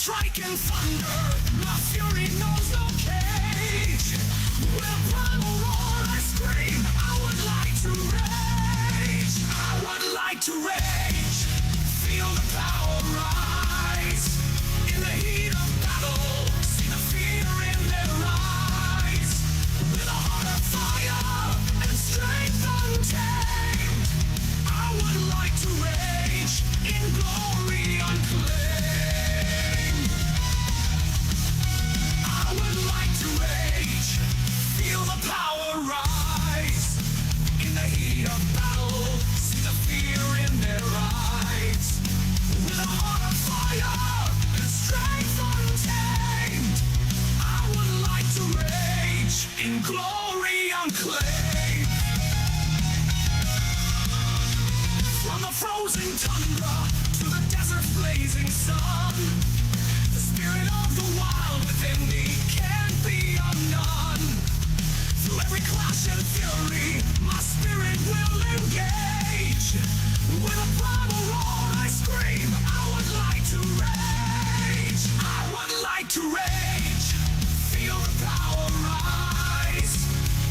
striking thunder, my fury knows no cage. With primal roar I scream, I would like to rage. I would like to rage. Feel the power rise. In the heat of battle, see the fear in their eyes. With a heart of fire and strength untamed, I would like to rage in glory unclaimed. I would like to rage, feel the power rise. In the heat of battle, see the fear in their eyes. With a heart of fire and strength untamed, I would like to rage in glory unclaimed. From the frozen tundra to the desert blazing sun, the spirit of the wild within me can't be undone. Through every clash and fury, my spirit will engage. With a primal roar I scream, I would like to rage. I would like to rage. Feel the power rise.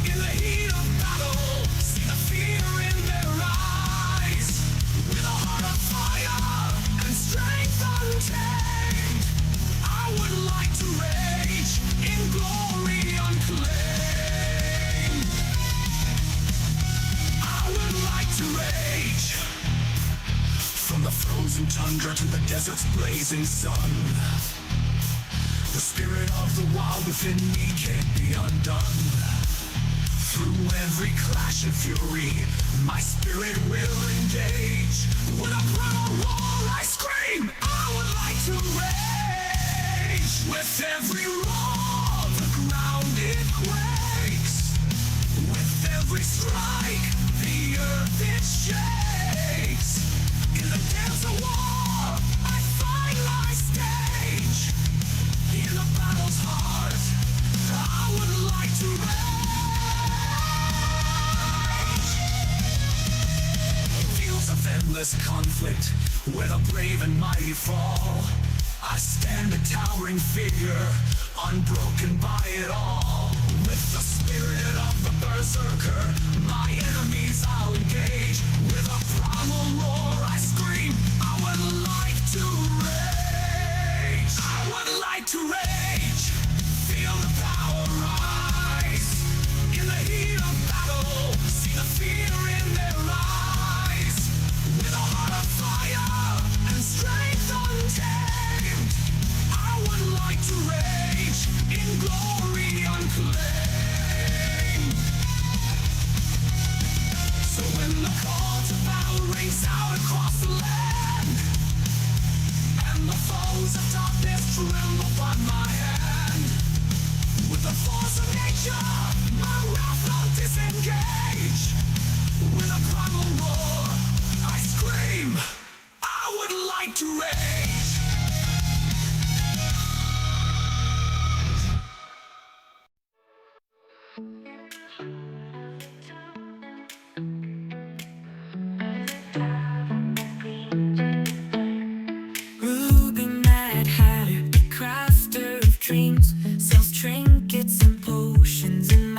In the heat of battle, see the fear in their eyes. With a heart of fire and strength untamed, I would like to rage in glory unclaimed. I would like to rage. From the frozen tundra to the desert's blazing sun, the spirit of the wild within me can't be undone. Through every clash of fury, my spirit will engage. With a primal roar I scream, I would like to rage. With every roar, the ground it quakes. With every strike, the earth it shakes. In the dance of war, I find my stage. In the battle's heart, I would like to rage. Fields of endless conflict, where the brave and mighty fall, I stand a towering figure, unbroken by it all. With the spirit of the berserker, my enemies I'll engage. With a primal roar I scream, I would like to rage. I would like to rage. Feel the power rise. In the heat of battle, see the fear in their eyes. With a heart of fire and strength untamed, I would like to rage in glory unclaimed. So when the call to battle rings out across the land, and the foes of darkness tremble upon my hand, with the force of nature, my wrath I'll disengage. With a primal roar, I scream, I would like to rage. Ruby Mad Hatter, crafter of dreams, sells trinkets and potions and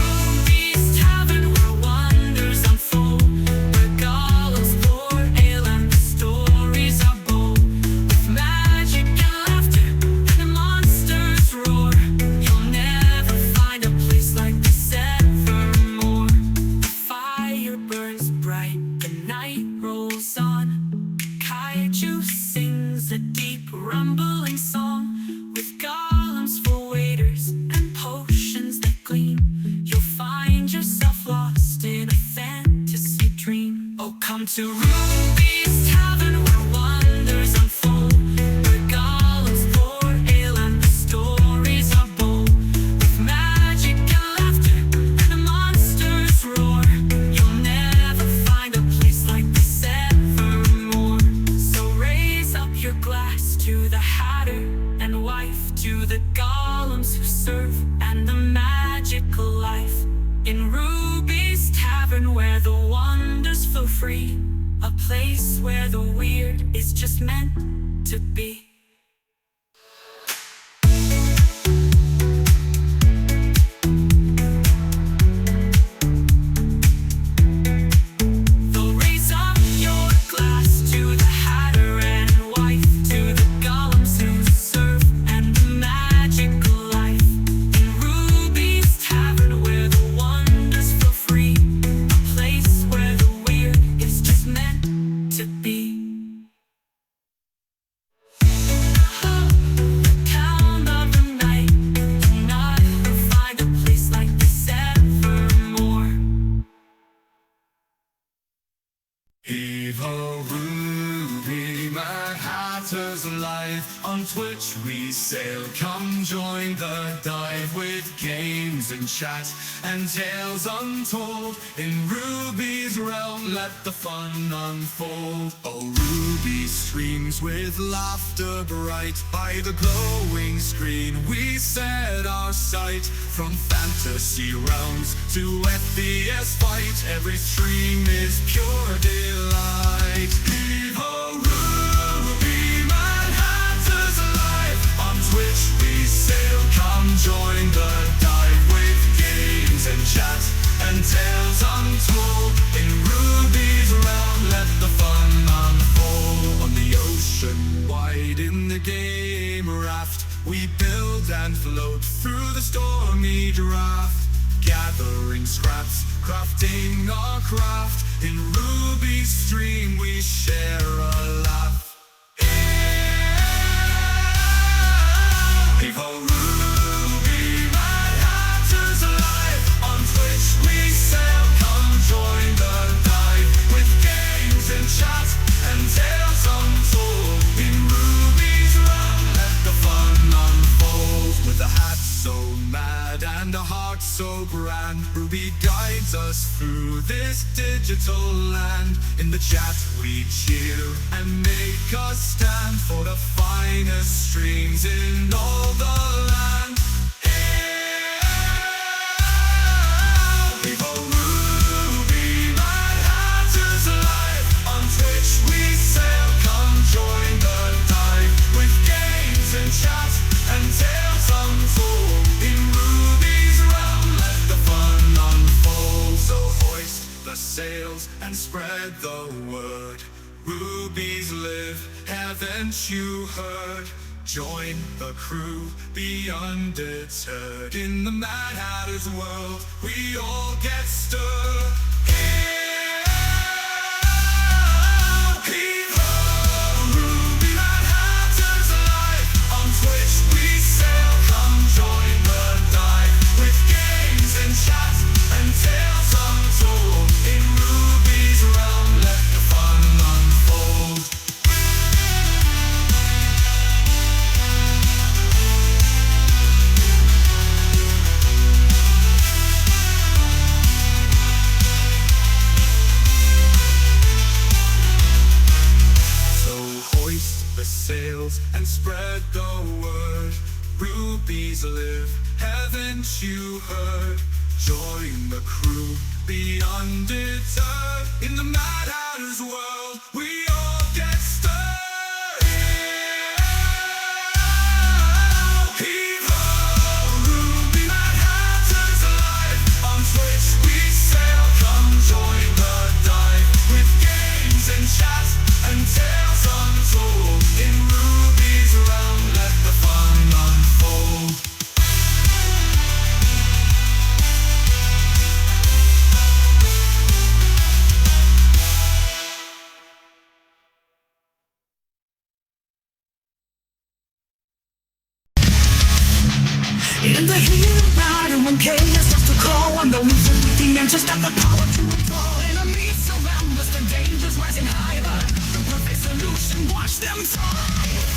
Ruby's Tavern where wonders unfold, where golems pour ale and the stories are bold. With magic and laughter and the monsters roar, you'll never find a place like this evermore. The fire burns bright, the night rolls on. Kaiju sings a deep rumbling song, with golems for waiters and potions that gleam. You'll find yourself lost in a fantasy dream. Oh, come to Ruby's Tavern where wonders unfold, where golems pour ale and the stories are bold. With magic and laughter and the monsters roar, you'll never find a place like this evermore. So raise up your glass to the Hatter and wife, to the golems who serve and the magical life. In Ruby's Tavern where the wonders flow free, a place where the weird is just meant to be. So raise up your glass to the Hatter and wife, to the golems who serve and the magical life. In Ruby's Tavern where the wonders flow free, a place where the weird is just meant to be. The town of the night, you'll never find a place like this evermore. Evil Ruby, Mad Hatter's life. On Twitch we sail, come join the dive, with games and chat and tales untold. In Ruby's realm, let the fun unfold. Oh, Ruby streams with laughter bright, by the glowing screen we set our sight. From fantasy realms to atheist fight, every stream is pure delight. Evil Ruby, Mad Hatter's life. On Twitch we sail, come join the dive, with games and chat and tales untold. In Ruby's realm, let the fun unfold. On the ocean wide, in the game raft, we build and float through the stormy draft, gathering scraps, crafting our craft. In Ruby's stream we share a laugh. Evil Ruby, Mad Hatter's life. On Twitch we sail, come join the dive, with games and chat and tales untold. In Ruby's realm, let the fun unfold. With a hat so mad and a heart so grand, Ruby guides us through this digital land. In the chat we cheer and make a stand for the finest streams in all the land. Evil Ruby, Mad Hatter's life. On Twitch we sail, come join the dive, with games and chat and tales untold. In Ruby's realm, let the fun unfold. So hoist the sails and spread the word. Rubies live, haven't you heard? Join the crew, be undeterred. In the Mad Hatter's world, we all get stirred. Ruby, Mad Hatter's life. On Twitch we sail, come join the dive, with games and chat and tales untold. In Ruby's realm, let the fun unfold. The sails and spread the word. Rubies live, haven't you heard? Join the crew, be undeterred. In the Mad Hatter's world, we all get stirred. Heave-ho, Ruby, Mad Hatter's life. On just got the power to control enemies surround us, the dangers rising higher. The perfect solution, watch them thrive.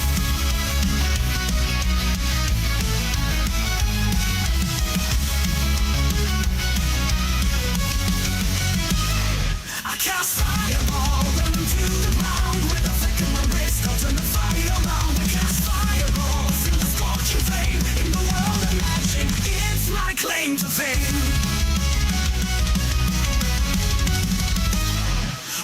I cast fireball, run to the ground with a flick of my wrist. I'll turn the fire around. I cast fireball, feel the scorching flame in the world of magic. It's my claim to fame.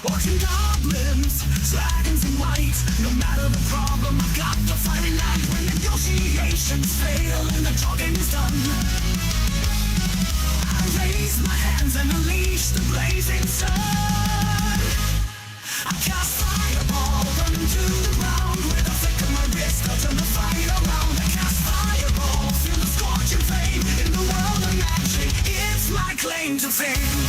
Orcs and goblins, dragons in white. No matter the problem, I've got the fiery light. When negotiations fail and the talking is done, I raise my hands and unleash the blazing sun. I cast fireball, run to the ground with a flick of my wrist. I'll turn the fire around. I cast fireball, feel the scorching flame in the world of magic. It's my claim to fame.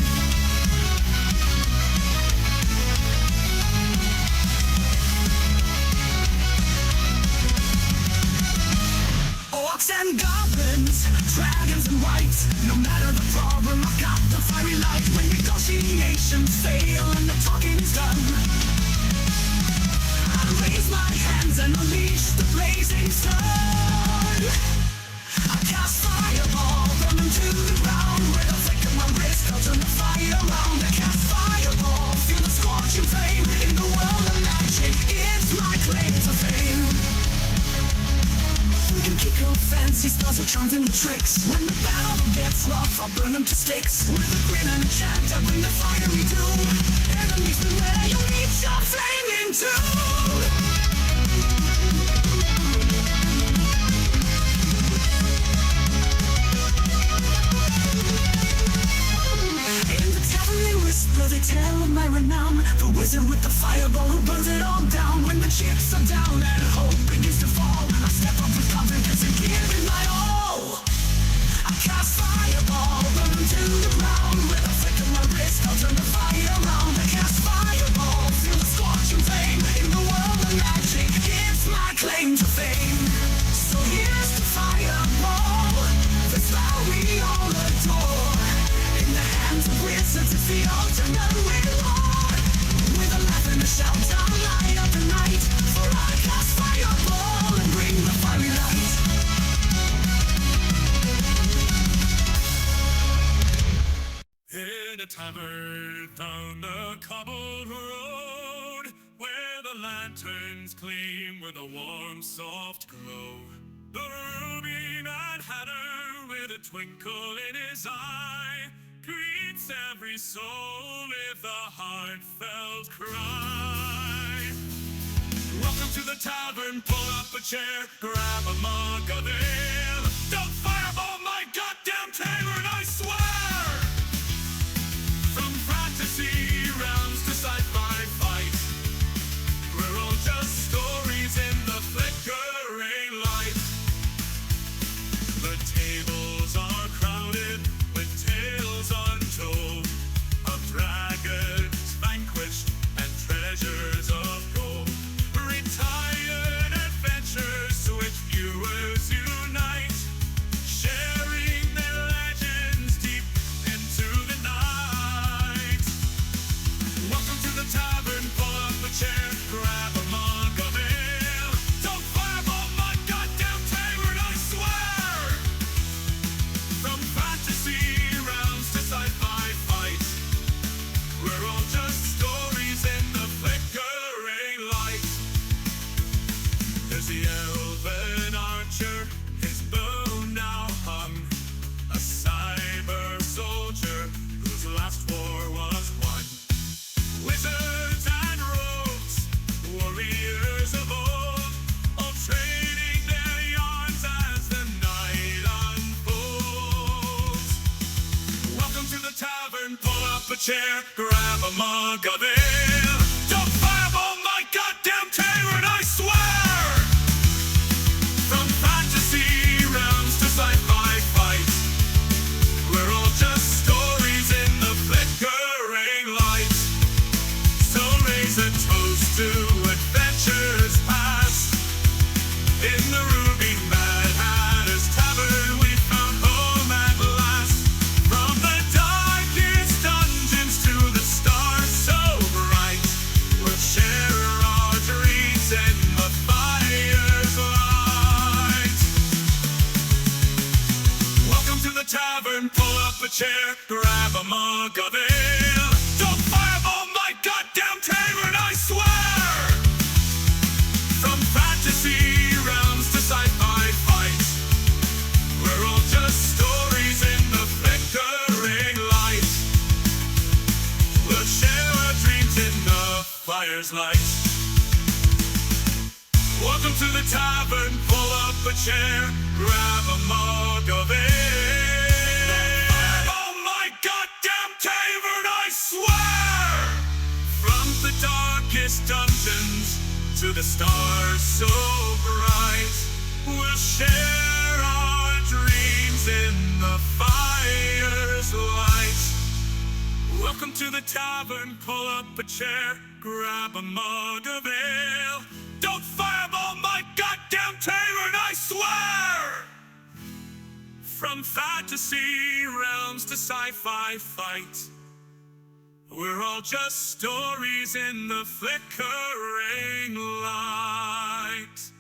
Orcs and goblins, dragons and white. No matter the problem, I've got the fiery light. When negotiations fail and the talking is done, I raise my hands and unleash the blazing sun. I cast fireball, run to the ground with a flick of my wrist. I'll turn the fire around. I cast fireball, feel the scorching flame in the world of magic. It's my claim to fame. We can kick off fancy spells or charms and tricks. When the battle gets rough, I'll burn them to sticks. With a grin and a chant, I bring the fiery doom. Enemies beware, you'll eat your flame in two. In the tavern they whisper, they tell of my renown. The wizard with the fireball who burns it all down. When the chips are down and hope begins to fall, I step up with confidence and give it my all. I cast fireball, run to the ground with a flick of my wrist. I'll turn the fire around. I cast fireball, feel the scorching flame in the world of magic. It's my claim to fame. So here's the fireball, the spell we all adore. In the hands of wizards, it's the ultimate reward. With a laugh and a shout, I'll light up the night. For I cast fireball and bring the fiery light. In a tavern down the cobbled road, where the lanterns gleam with a warm, soft glow, the ruby Mad Hatter with a twinkle in his eye greets every soul with a heartfelt cry. Welcome to the tavern, pull up a chair, grab a mug of ale. Don't fireball my goddamn tavern, I swear! From fantasy realms to sci-fi fight, we're all just stories in the flickering light. The tables are crowded with tales untold of dragons vanquished and treasures of gold. Retired adventures to which viewers unite, sharing their legends deep into the night. Welcome to the tavern, pull up a chair, grab a mug of ale. Don't fireball my goddamn tavern, I swear! From fantasy realms to sci-fi fight, we're all just stories in the flickering light. There's the elven archer, his bow now hung, a cyber soldier whose last war was won. Wizards and rogues, warriors of old, all trading their yarns as the night unfolds. Welcome to the tavern, pull up a chair, grab a mug of ale. Don't fireball my goddamn tavern, I swear! From fantasy realms to sci-fi fight, we're all just stories in the flickering light. So raise a toast to adventures past. In the ruby Mad Hatter's tavern, we found home at last. From the darkest mug of ale. Don't fireball my goddamn tavern, I swear! From fantasy realms to sci-fi fights, we're all just stories in the flickering light. We'll share our dreams in the fire's light. Welcome to the tavern, pull up a chair, grab a mug of ale. Oh my goddamn tavern, I swear! From the darkest dungeons to the stars so bright, we'll share our dreams in the fire's light. Welcome to the tavern, pull up a chair, grab a mug of ale. Don't fireball my goddamn tavern, I swear! From fantasy realms to sci-fi fight, we're all just stories in the flickering light.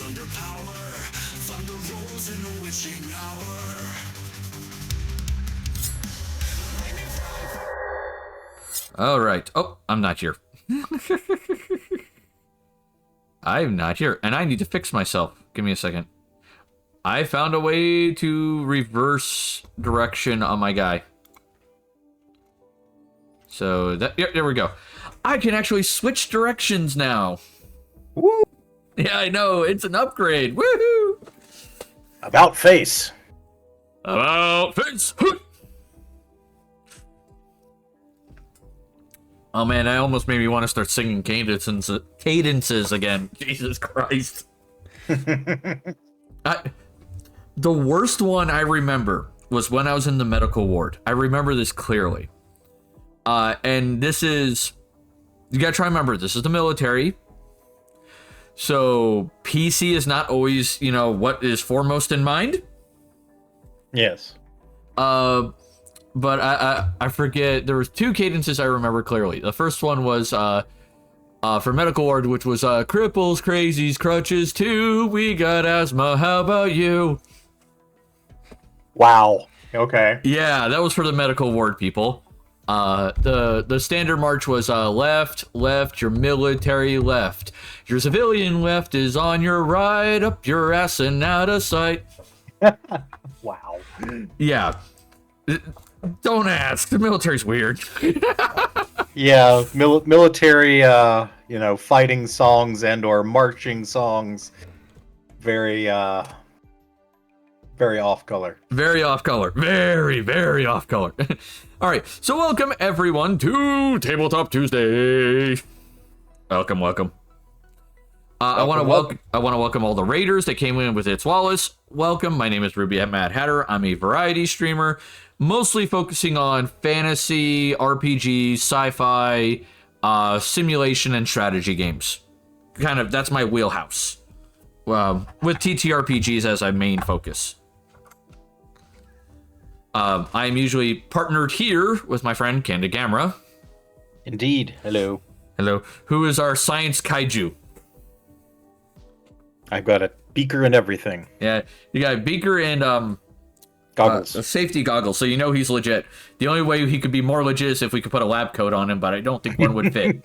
under power. Thunder rolls in a witching hour. All right. Oh, I'm not here. I'm not here, and I need to fix myself. Give me a second. I found a way to reverse direction on my guy. So that, yeah, there we go. I can actually switch directions now. Woo! Yeah, I know. It's an upgrade. Woohoo! About face. About face. Oh man, I almost made me want to start singing cadences again. Jesus Christ. The worst one I remember was when I was in the medical ward. I remember this clearly. And this is you gotta try and remember, this is the military. So PC is not always, what is foremost in mind. Yes. But I forget, there was 2 cadences I remember clearly. The first one was for medical ward, which was cripples, crazies, crutches too. We got asthma. How about you? Wow. Okay. Yeah, that was for the medical ward people. The standard march was left, your military left. Your civilian left is on your right, up your ass and out of sight. Wow. Yeah. Don't ask. The military's weird. Yeah, military, fighting songs and or marching songs. Very, very off color. Very off color. Very, very off color. All right. So welcome everyone to Tabletop Tuesday. Welcome. I want to welcome all the raiders that came in with It's Wallace. Welcome. My name is Ruby Mad Hatter. I'm a variety streamer, mostly focusing on fantasy, RPG, sci-fi, simulation, and strategy games. That's my wheelhouse. With TTRPGs as my main focus. I'm usually partnered here with my friend Candid Gamera. Indeed. Hello. Who is our science kaiju. I've got a beaker and everything. Yeah, you got a beaker and Goggles. safety goggles, so you know he's legit. The only way he could be more legit is if we could put a lab coat on him, but I don't think one would fit.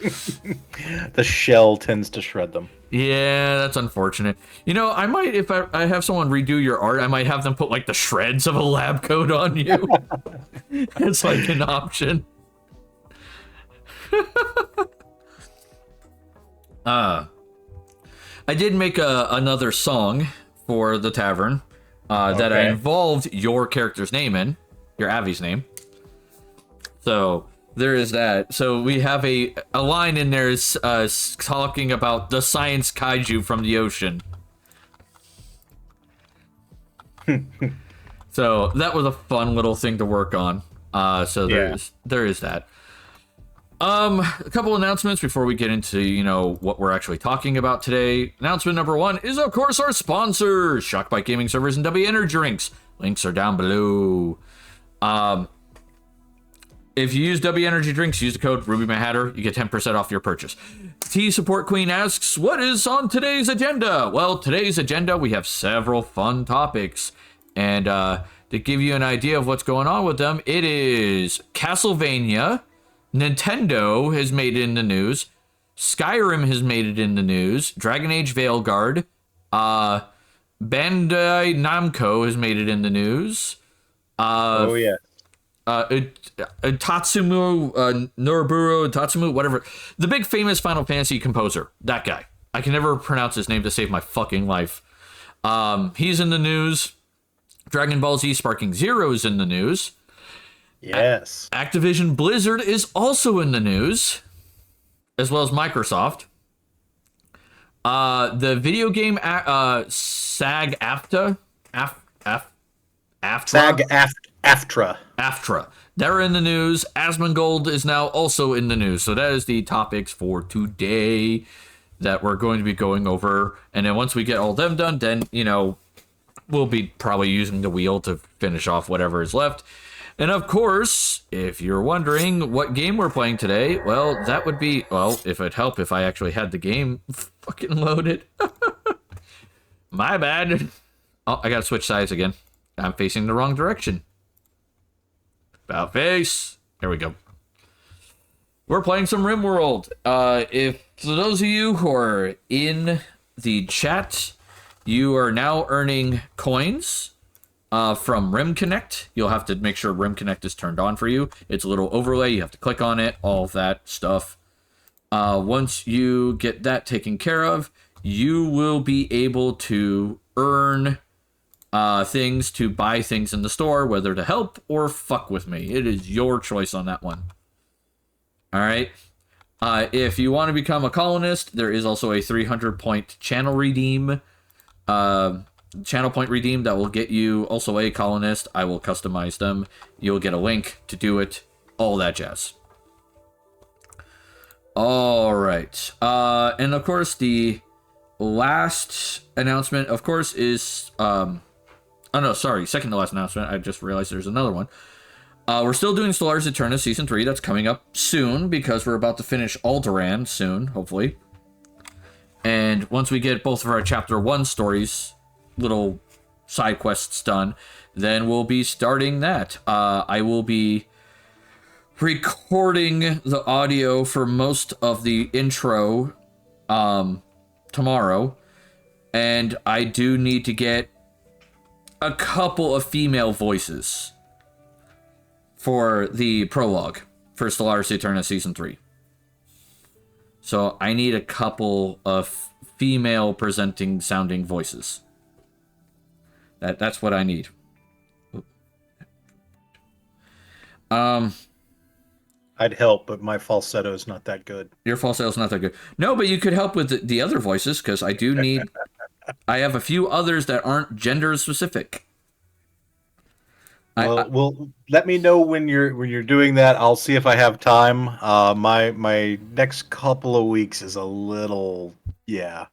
The shell tends to shred them. Yeah, that's unfortunate. I might, if I have someone redo your art, I might have them put like the shreds of a lab coat on you. It's like an option. I did make another song for the tavern that I involved your character's name in, your Avi's name. So there is that. So we have a line in there talking about the science kaiju from the ocean. So that was a fun little thing to work on. So there is that. A couple announcements before we get into, what we're actually talking about today. Announcement number 1 is, of course, our sponsors, Shockbite Gaming Servers and W Energy Drinks. Links are down below. If you use W Energy Drinks, use the code RubyMyHatter. You get 10% off your purchase. Tea Support Queen asks, what is on today's agenda? Well, today's agenda, we have several fun topics. And to give you an idea of what's going on with them, it is Castlevania. Nintendo has made it in the news. Skyrim has made it in the news. Dragon Age Veilguard. Bandai Namco has made it in the news. Yeah. Tatsumu, Noriburu, Tatsumu, whatever. The big famous Final Fantasy composer. That guy. I can never pronounce his name to save my fucking life. He's in the news. Dragon Ball Z Sparking Zero is in the news. Yes. Activision Blizzard is also in the news, as well as Microsoft. The video game SAG-AFTRA. AFTRA. They're in the news. Asmongold is now also in the news. So that is the topics for today that we're going to be going over. And then once we get all them done, then, we'll be probably using the wheel to finish off whatever is left. And of course, if you're wondering what game we're playing today, well, that would be, if it'd help if I actually had the game fucking loaded. My bad. Oh, I gotta switch sides again. I'm facing the wrong direction. About face. There we go. We're playing some Rimworld. If for those of you who are in the chat, you are now earning coins. From Rim Connect. You'll have to make sure Rim Connect is turned on for you. It's a little overlay. You have to click on it, all of that stuff. Once you get that taken care of, you will be able to earn things to buy things in the store, whether to help or fuck with me. It is your choice on that one. All right. If you want to become a colonist, there is also a 300-point channel redeem. Channel point redeem that will get you also a colonist. I will customize them. You'll get a link to do it. All that jazz. All right. And of course, the last announcement, of course, is oh no, sorry, second to last announcement. I just realized there's another one. We're still doing Stellaris Aeterna Season 3. That's coming up soon because we're about to finish Alderaan soon, hopefully. And once we get both of our Chapter 1 stories, little side quests done, then we'll be starting that. I will be recording the audio for most of the intro tomorrow. And I do need to get a couple of female voices for the prologue for Stellaris Aeterna Season 3. So I need a couple of female presenting sounding voices. That's what I need. I'd help, but my falsetto is not that good. Your falsetto is not that good. No, but you could help with the other voices because I do need. I have a few others that aren't gender specific. Well, let me know when you're doing that. I'll see if I have time. My next couple of weeks is a little, yeah.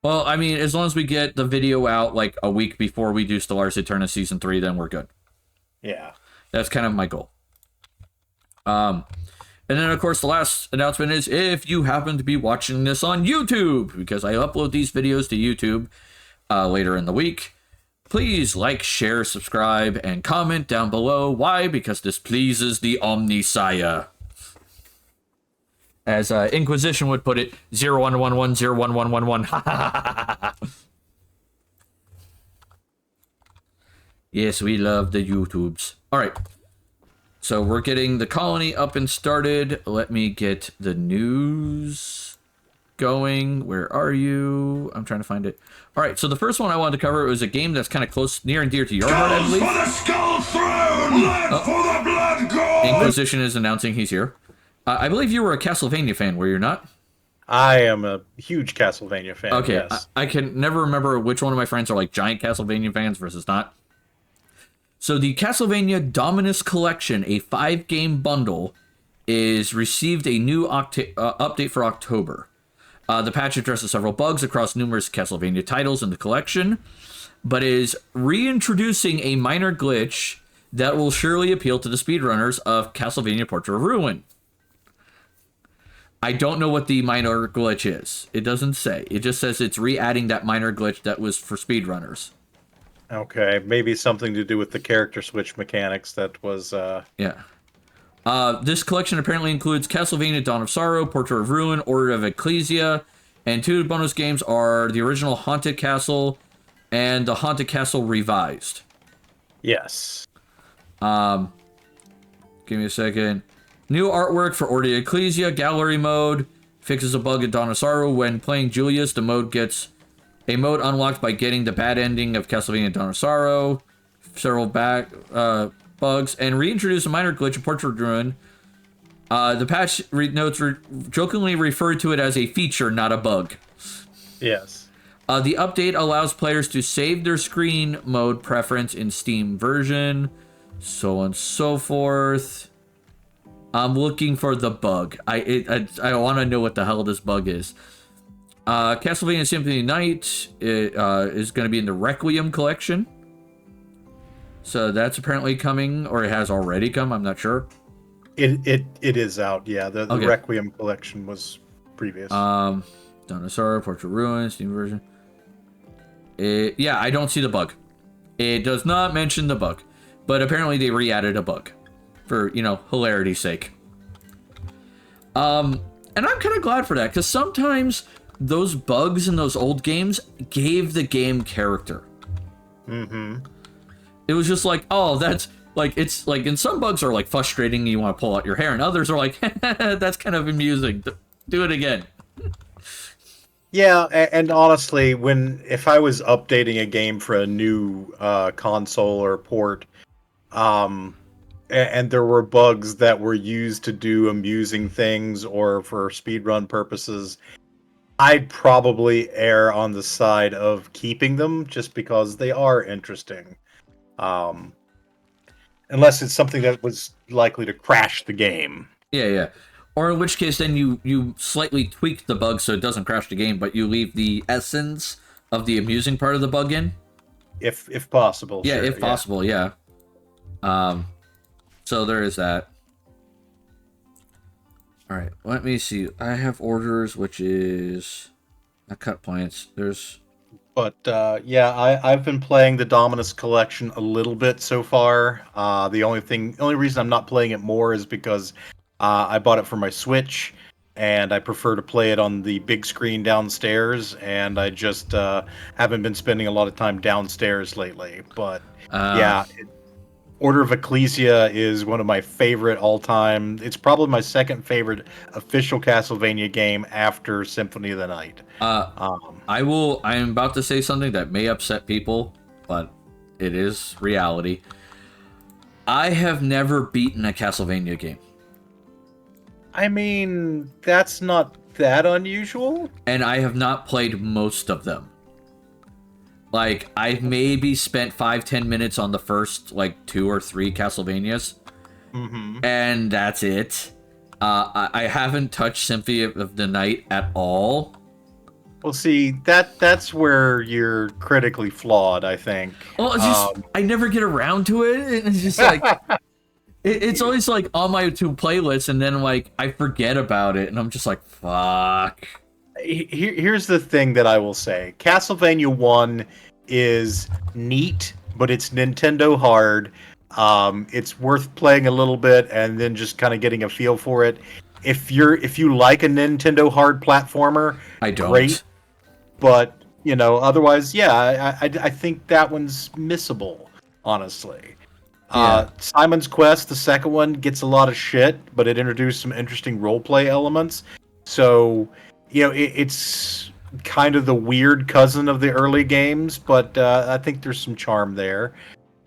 Well, I mean, as long as we get the video out like a week before we do Stellaris Aeterna Season 3, then we're good. Yeah. That's kind of my goal. And then, of course, the last announcement is if you happen to be watching this on YouTube, because I upload these videos to YouTube later in the week, please like, share, subscribe, and comment down below. Why? Because this pleases the Omnisaya. As Inquisition would put it, 0111011111. Yes, we love the YouTubes. All right. So we're getting the colony up and started. Let me get the news going. Where are you? I'm trying to find it. All right, so the first one I wanted to cover was a game that's kind of close, near and dear to your heart, I believe. For the skull throne, blood for the blood god. Inquisition is announcing he's here. I believe you were a Castlevania fan, were you not? I am a huge Castlevania fan. Okay, Yes. I can never remember which one of my friends are like giant Castlevania fans versus not. So the Castlevania Dominus Collection, a 5-game bundle, is received a new update for October. The patch addresses several bugs across numerous Castlevania titles in the collection, but is reintroducing a minor glitch that will surely appeal to the speedrunners of Castlevania Portrait of Ruin. I don't know what the minor glitch is. It doesn't say. It just says it's re-adding that minor glitch that was for speedrunners. Okay, maybe something to do with the character switch mechanics that was... Yeah. This collection apparently includes Castlevania Dawn of Sorrow, Portrait of Ruin, Order of Ecclesia, and 2 bonus games are the original Haunted Castle and the Haunted Castle Revised. Yes. Give me a second. New artwork for Order of Ecclesia, Gallery mode, fixes a bug in Dawn of Sorrow. When playing Julius, the mode gets a mode unlocked by getting the bad ending of Castlevania Dawn of Sorrow. Several bugs, and reintroduce a minor glitch in Portrait of Ruin. The patch notes jokingly referred to it as a feature, not a bug. Yes. The update allows players to save their screen mode preference in Steam version, so on and so forth. I'm looking for the bug. I want to know what the hell this bug is. Castlevania Symphony Night is going to be in the Requiem collection. So that's apparently coming, or it has already come. I'm not sure. It is out. Yeah, the Okay. Requiem collection was previous. Dawn of Sorrow, Portrait of Ruin, Steam version. Yeah, I don't see the bug. It does not mention the bug, but apparently they re-added a bug for, hilarity's sake. And I'm kind of glad for that, because sometimes those bugs in those old games gave the game character. Mm-hmm. It was just like, oh, that's like, it's like, and some bugs are like frustrating and you want to pull out your hair, and others are like, that's kind of amusing. Do it again. Yeah, and honestly, if I was updating a game for a new console or port, and there were bugs that were used to do amusing things or for speedrun purposes, I'd probably err on the side of keeping them just because they are interesting. Unless it's something that was likely to crash the game. Yeah. Or in which case, then you slightly tweak the bug so it doesn't crash the game, but you leave the essence of the amusing part of the bug in. If possible. Yeah, sure, if possible, yeah. So there is that. All right, let me see. I have orders, which is not cut points. There's. But yeah, I've been playing the Dominus Collection a little bit so far. The only reason I'm not playing it more is because I bought it for my Switch, and I prefer to play it on the big screen downstairs. And I just haven't been spending a lot of time downstairs lately. But yeah, Order of Ecclesia is one of my favorite all-time. It's probably my second favorite official Castlevania game after Symphony of the Night. I'm about to say something that may upset people, but it is reality. I have never beaten a Castlevania game. I mean, that's not that unusual. And I have not played most of them. Like, I've maybe spent 5-10 minutes on the first, like, 2 or 3 Castlevanias. Mm-hmm. And that's it. I haven't touched Symphony of the Night at all. Well, see, that's where you're critically flawed, I think. Well, it's just, I never get around to it. It's just like... It's always, like, on my 2 playlists, and then, like, I forget about it, and I'm just like, fuck. Here's the thing that I will say. Castlevania 1 is neat, but it's Nintendo hard. It's worth playing a little bit and then just kind of getting a feel for it. If you like a Nintendo hard platformer, I don't. Great. But, you know, otherwise, yeah, I think that one's missable, honestly. Yeah. Simon's Quest, the second one, gets a lot of shit, but it introduced some interesting roleplay elements. So, you know, it's kind of the weird cousin of the early games, but I think there's some charm there.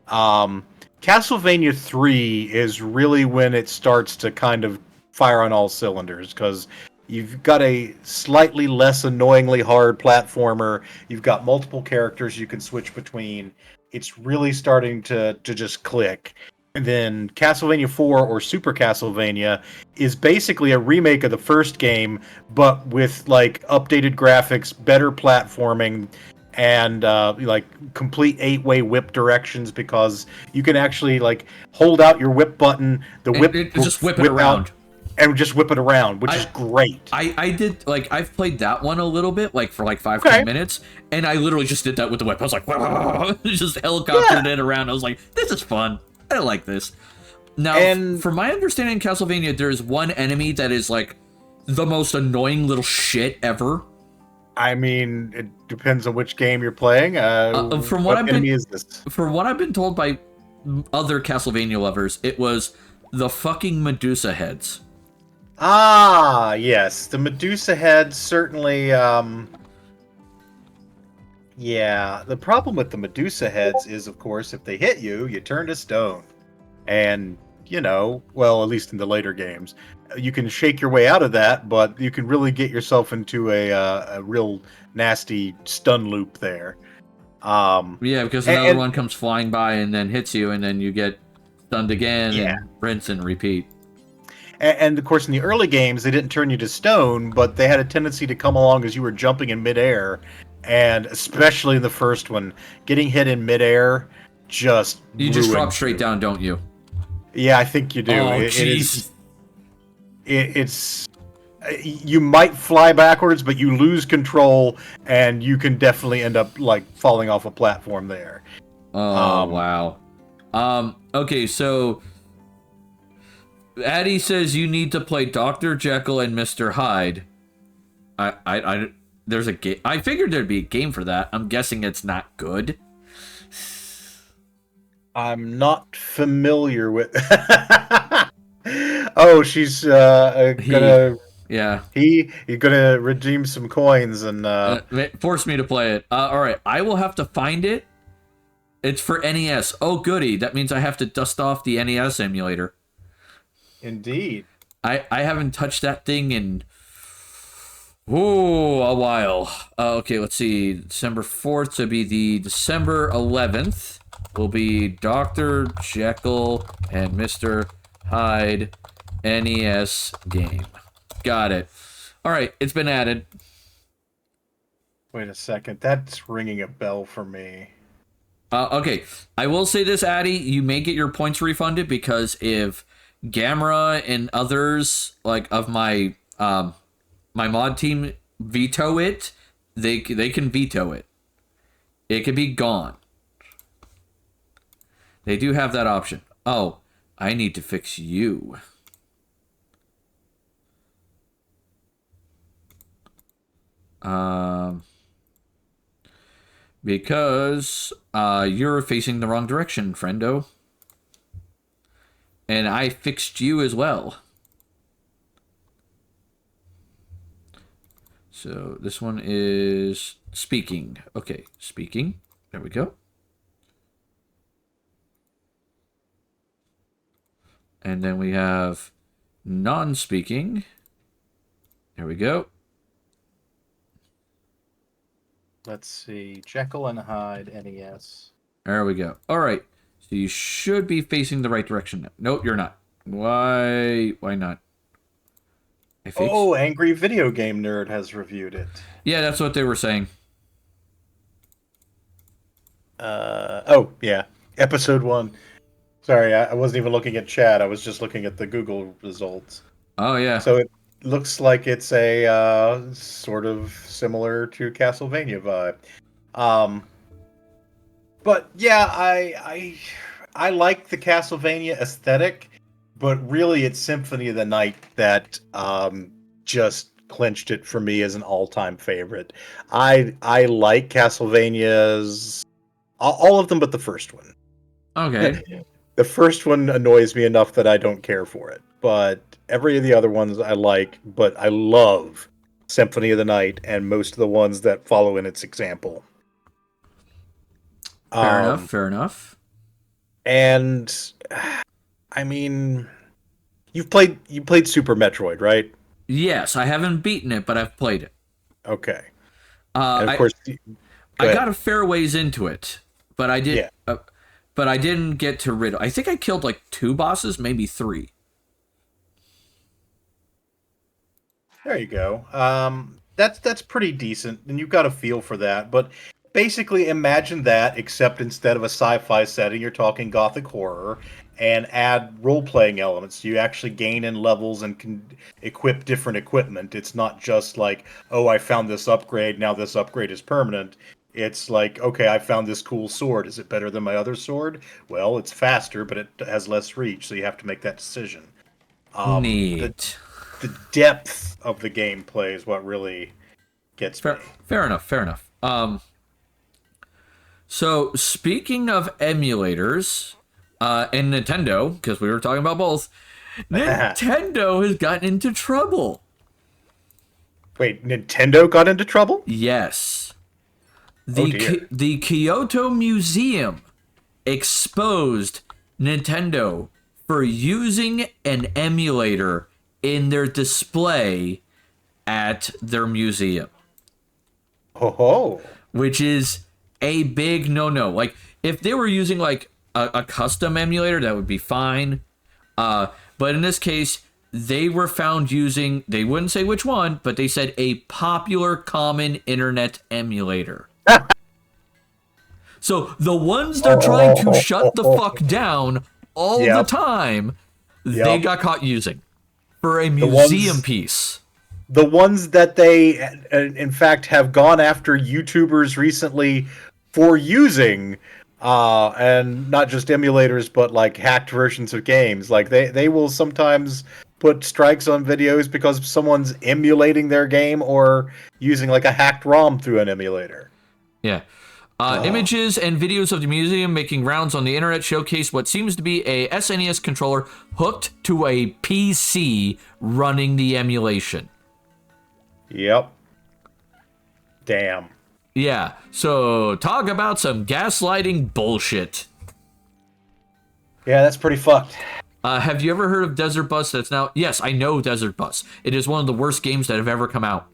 Castlevania 3 is really when it starts to kind of fire on all cylinders, because you've got a slightly less annoyingly hard platformer. You've got multiple characters you can switch between. It's really starting to just click. And then Castlevania 4 or Super Castlevania is basically a remake of the first game, but with like updated graphics, better platforming, and like complete 8-way whip directions, because you can actually like hold out your whip button, the whip just whip it around. And just whip it around, which is great. I did, like, I've played that one a little bit, like, for, like, 5-10 minutes, and I literally just did that with the whip. I was like, just helicoptered it around. I was like, this is fun. I like this. Now, from my understanding in Castlevania, there's one enemy that is, like, the most annoying little shit ever. I mean, it depends on which game you're playing. From what I've been told by other Castlevania lovers, it was the fucking Medusa heads. Ah, yes. The Medusa heads certainly, yeah. The problem with the Medusa heads is, of course, if they hit you, you turn to stone. And, you know, well, at least in the later games, you can shake your way out of that, but you can really get yourself into a real nasty stun loop there. Yeah, because another one comes flying by and then hits you, and then you get stunned again, and rinse and repeat. And of course, in the early games, they didn't turn you to stone, but they had a tendency to come along as you were jumping in midair. And especially in the first one, getting hit in midair just you just drop straight down, don't you? Yeah, I think you do. Oh, jeez. It's you might fly backwards, but you lose control, and you can definitely end up like falling off a platform there. Oh wow. Okay, so Addie says you need to play Dr. Jekyll and Mr. Hyde. There's a game. I figured there'd be a game for that. I'm guessing it's not good. I'm not familiar with. Oh, she's gonna. He's gonna redeem some coins and force me to play it. All right, I will have to find it. It's for NES. Oh, goody! That means I have to dust off the NES emulator. Indeed. I haven't touched that thing in a while. Okay, let's see. December 4th to be the December 11th will be Dr. Jekyll and Mr. Hyde NES game. Got it. All right, it's been added. Wait a second. That's ringing a bell for me. Okay, I will say this, Addy. You may get your points refunded because if Gamera and others like of my my mod team veto it, they can veto it. It can be gone. They do have that option. Oh, I need to fix you. Because you're facing the wrong direction, friendo. And I fixed you as well. So this one is speaking. Okay, speaking. There we go. And then we have non-speaking. There we go. Let's see. Jekyll and Hyde NES. There we go. All right. So you should be facing the right direction now. Nope, you're not. Why not? Oh, Angry Video Game Nerd has reviewed it. Yeah, that's what they were saying. Oh, yeah. Episode 1. Sorry, I wasn't even looking at chat. I was just looking at the Google results. Oh, yeah. So it looks like it's a sort of similar to Castlevania vibe. But yeah, I like the Castlevania aesthetic, but really it's Symphony of the Night that just clinched it for me as an all-time favorite. I like Castlevania's all of them but the first one. Okay. The first one annoys me enough that I don't care for it, but every of the other ones I like, but I love Symphony of the Night and most of the ones that follow in its example. Fair enough. And I mean, you played Super Metroid, right? Yes, I haven't beaten it, but I've played it. Okay. And of course, I got a fair ways into it, but I did. Yeah. But I didn't get to rid. I think I killed like 2 bosses, maybe 3. There you go. That's pretty decent, and you've got a feel for that. But basically, imagine that, except instead of a sci-fi setting, you're talking gothic horror, and add role-playing elements. You actually gain in levels and can equip different equipment. It's not just like, oh, I found this upgrade, now this upgrade is permanent. It's like, okay, I found this cool sword. Is it better than my other sword? Well, it's faster, but it has less reach, so you have to make that decision. Neat. The depth of the gameplay is what really gets me. Fair enough. So, speaking of emulators, and Nintendo, because we were talking about both, Nintendo has gotten into trouble. Wait, Nintendo got into trouble? Yes. The Kyoto Museum exposed Nintendo for using an emulator in their display at their museum. Oh. Which is a big no-no. Like, if they were using, like, a custom emulator, that would be fine. But in this case, they were found using, they wouldn't say which one, but they said a popular common internet emulator. So the ones they're trying to shut the fuck down all the time, they got caught using for a museum piece. The ones that they, in fact, have gone after YouTubers recently for using, and not just emulators, but like hacked versions of games. Like they will sometimes put strikes on videos because someone's emulating their game or using like a hacked ROM through an emulator. Yeah. Images and videos of the museum making rounds on the internet showcase what seems to be a SNES controller hooked to a PC running the emulation. Yep. Damn. Yeah, so talk about some gaslighting bullshit. Yeah, that's pretty fucked. Have you ever heard of Desert Bus? That's now... Yes, I know Desert Bus. It is one of the worst games that have ever come out.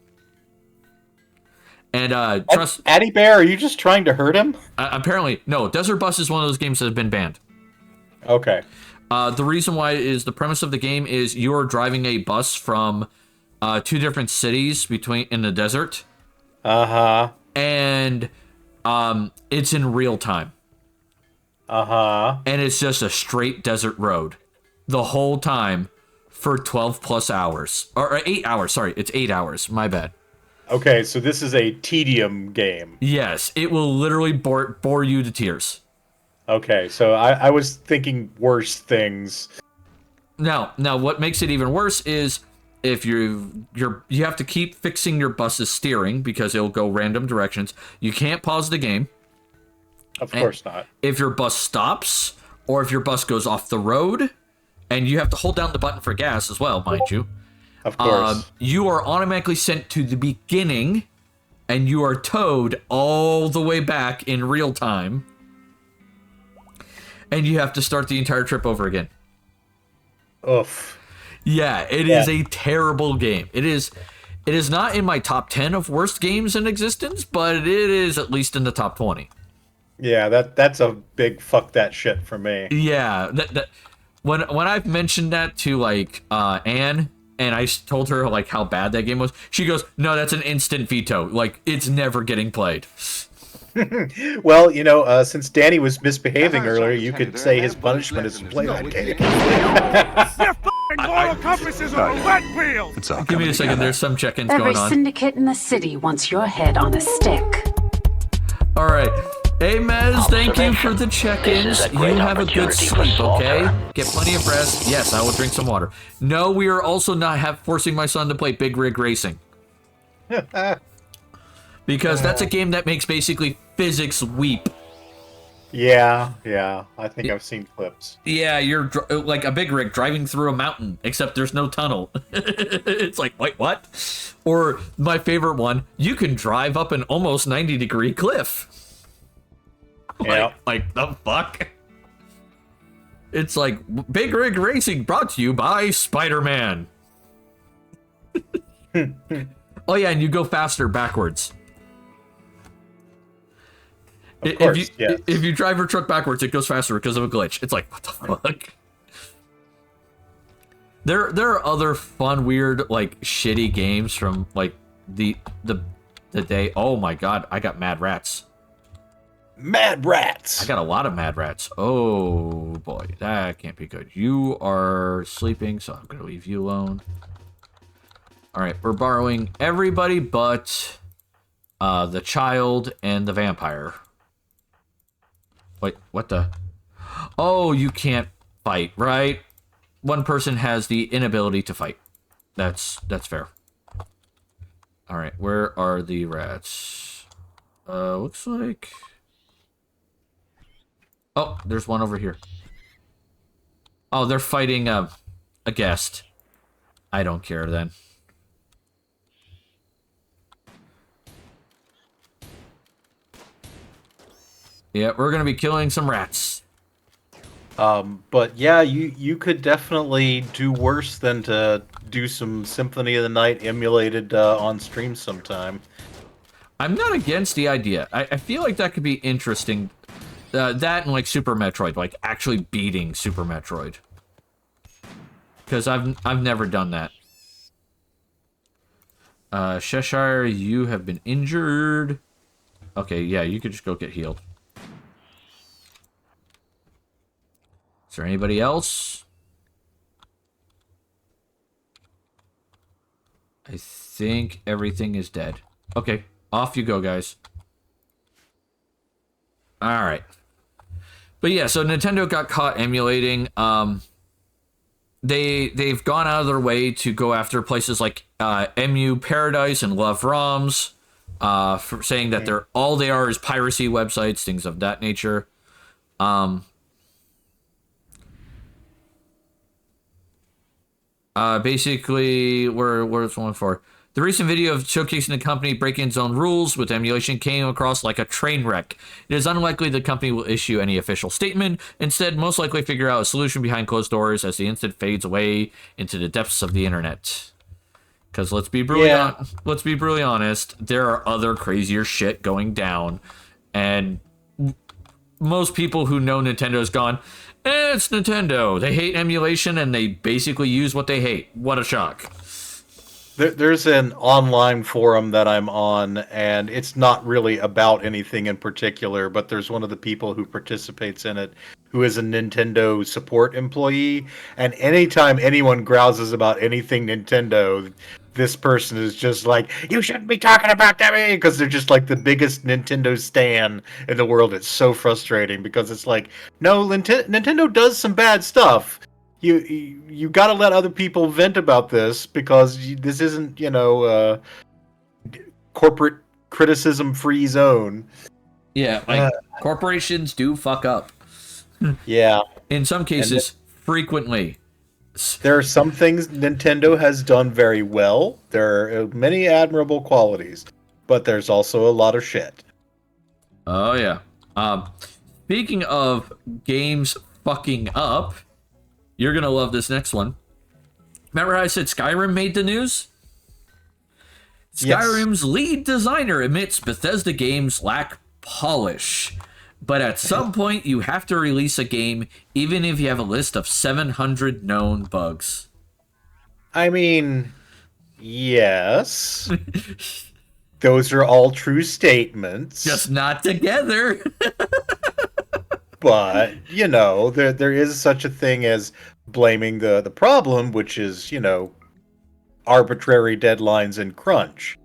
And trust... Addy Bear, are you just trying to hurt him? Apparently, no. Desert Bus is one of those games that have been banned. Okay. The reason why is the premise of the game is you're driving a bus from two different cities in the desert, Uh-huh. and it's in real time, Uh-huh. and it's just a straight desert road the whole time for 12 plus hours or 8 hours. Sorry, it's 8 hours. My bad. Okay, so this is a tedium game. Yes, it will literally bore you to tears. Okay, so I was thinking worse things. Now, what makes it even worse is if you have to keep fixing your bus's steering because it'll go random directions. You can't pause the game. Of course not. If your bus stops or if your bus goes off the road, and you have to hold down the button for gas as well, mind you. Of course. You are automatically sent to the beginning, and you are towed all the way back in real time. And you have to start the entire trip over again. Oof. Yeah, it is a terrible game. It is not in my top 10 of worst games in existence, but it is at least in the top 20. Yeah, that's a big fuck that shit for me. Yeah, when I've mentioned that to like Anne, and I told her like how bad that game was, she goes, "No, that's an instant veto. Like it's never getting played." Well, since Danny was misbehaving earlier, you could say his punishment is to play that game. Moral compasses are a wet wheel. Give me a second. There's some check-ins Every going on. syndicate in the city wants your head on a stick. All right. Hey, Mez, thank you for the check-ins. You have a good sleep, okay? Get plenty of rest. Yes, I will drink some water. No, we are also not forcing my son to play Big Rig Racing. Because that's a game that makes basically physics weep. Yeah, I think I've seen clips. Yeah, you're like a big rig driving through a mountain, except there's no tunnel. It's like, wait, what? Or my favorite one, you can drive up an almost 90-degree cliff. Yeah. Like the fuck? It's like Big Rig Racing brought to you by Spider-Man. Oh yeah, and you go faster backwards. Of course, yes. If you drive your truck backwards, it goes faster because of a glitch. It's like, what the fuck? There are other fun, weird, like shitty games from like the day. Oh my god, I got Mad Rats. Mad Rats. I got a lot of Mad Rats. Oh boy, that can't be good. You are sleeping, so I'm gonna leave you alone. All right, we're borrowing everybody but the child and the vampire. Wait, what the? Oh, you can't fight, right? One person has the inability to fight. That's fair. All right, where are the rats? Looks like. Oh, there's one over here. Oh, they're fighting a guest. I don't care then. Yeah, we're gonna be killing some rats. But yeah, you could definitely do worse than to do some Symphony of the Night emulated on stream sometime. I'm not against the idea. I feel like that could be interesting. That and like Super Metroid, like actually beating Super Metroid. Because I've never done that. Cheshire, you have been injured. Okay, yeah, you could just go get healed. Is there anybody else? I think everything is dead. Okay, off you go, guys. All right. But yeah, so Nintendo got caught emulating. They've gone out of their way to go after places like MU Paradise and Love ROMs, for saying that all they are is piracy websites, things of that nature. Basically, where's one for? The recent video of showcasing the company breaking its own rules with emulation came across like a train wreck. It is unlikely the company will issue any official statement. Instead, most likely figure out a solution behind closed doors as the incident fades away into the depths of the internet. Because let's be brutally honest, there are other crazier shit going down, and most people who know Nintendo's gone, it's Nintendo. They hate emulation and they basically use what they hate. What a shock. There's an online forum that I'm on, and it's not really about anything in particular, but there's one of the people who participates in it who is a Nintendo support employee, and anytime anyone grouses about anything Nintendo, this person is just like, you shouldn't be talking about that, because they're just like the biggest Nintendo stan in the world. It's so frustrating because it's like, no, Nintendo does some bad stuff. You got to let other people vent about this because this isn't, corporate criticism free zone. Yeah, like corporations do fuck up. Yeah. In some cases, frequently. There are some things Nintendo has done very well. There are many admirable qualities, but there's also a lot of shit. Oh yeah. Speaking of games fucking up, you're gonna love this next one. Remember how I said Skyrim made the news? Skyrim's lead designer admits Bethesda games lack polish. But at some point, you have to release a game, even if you have a list of 700 known bugs. I mean, yes. Those are all true statements. Just not together. But, there is such a thing as blaming the problem, which is, arbitrary deadlines and crunch.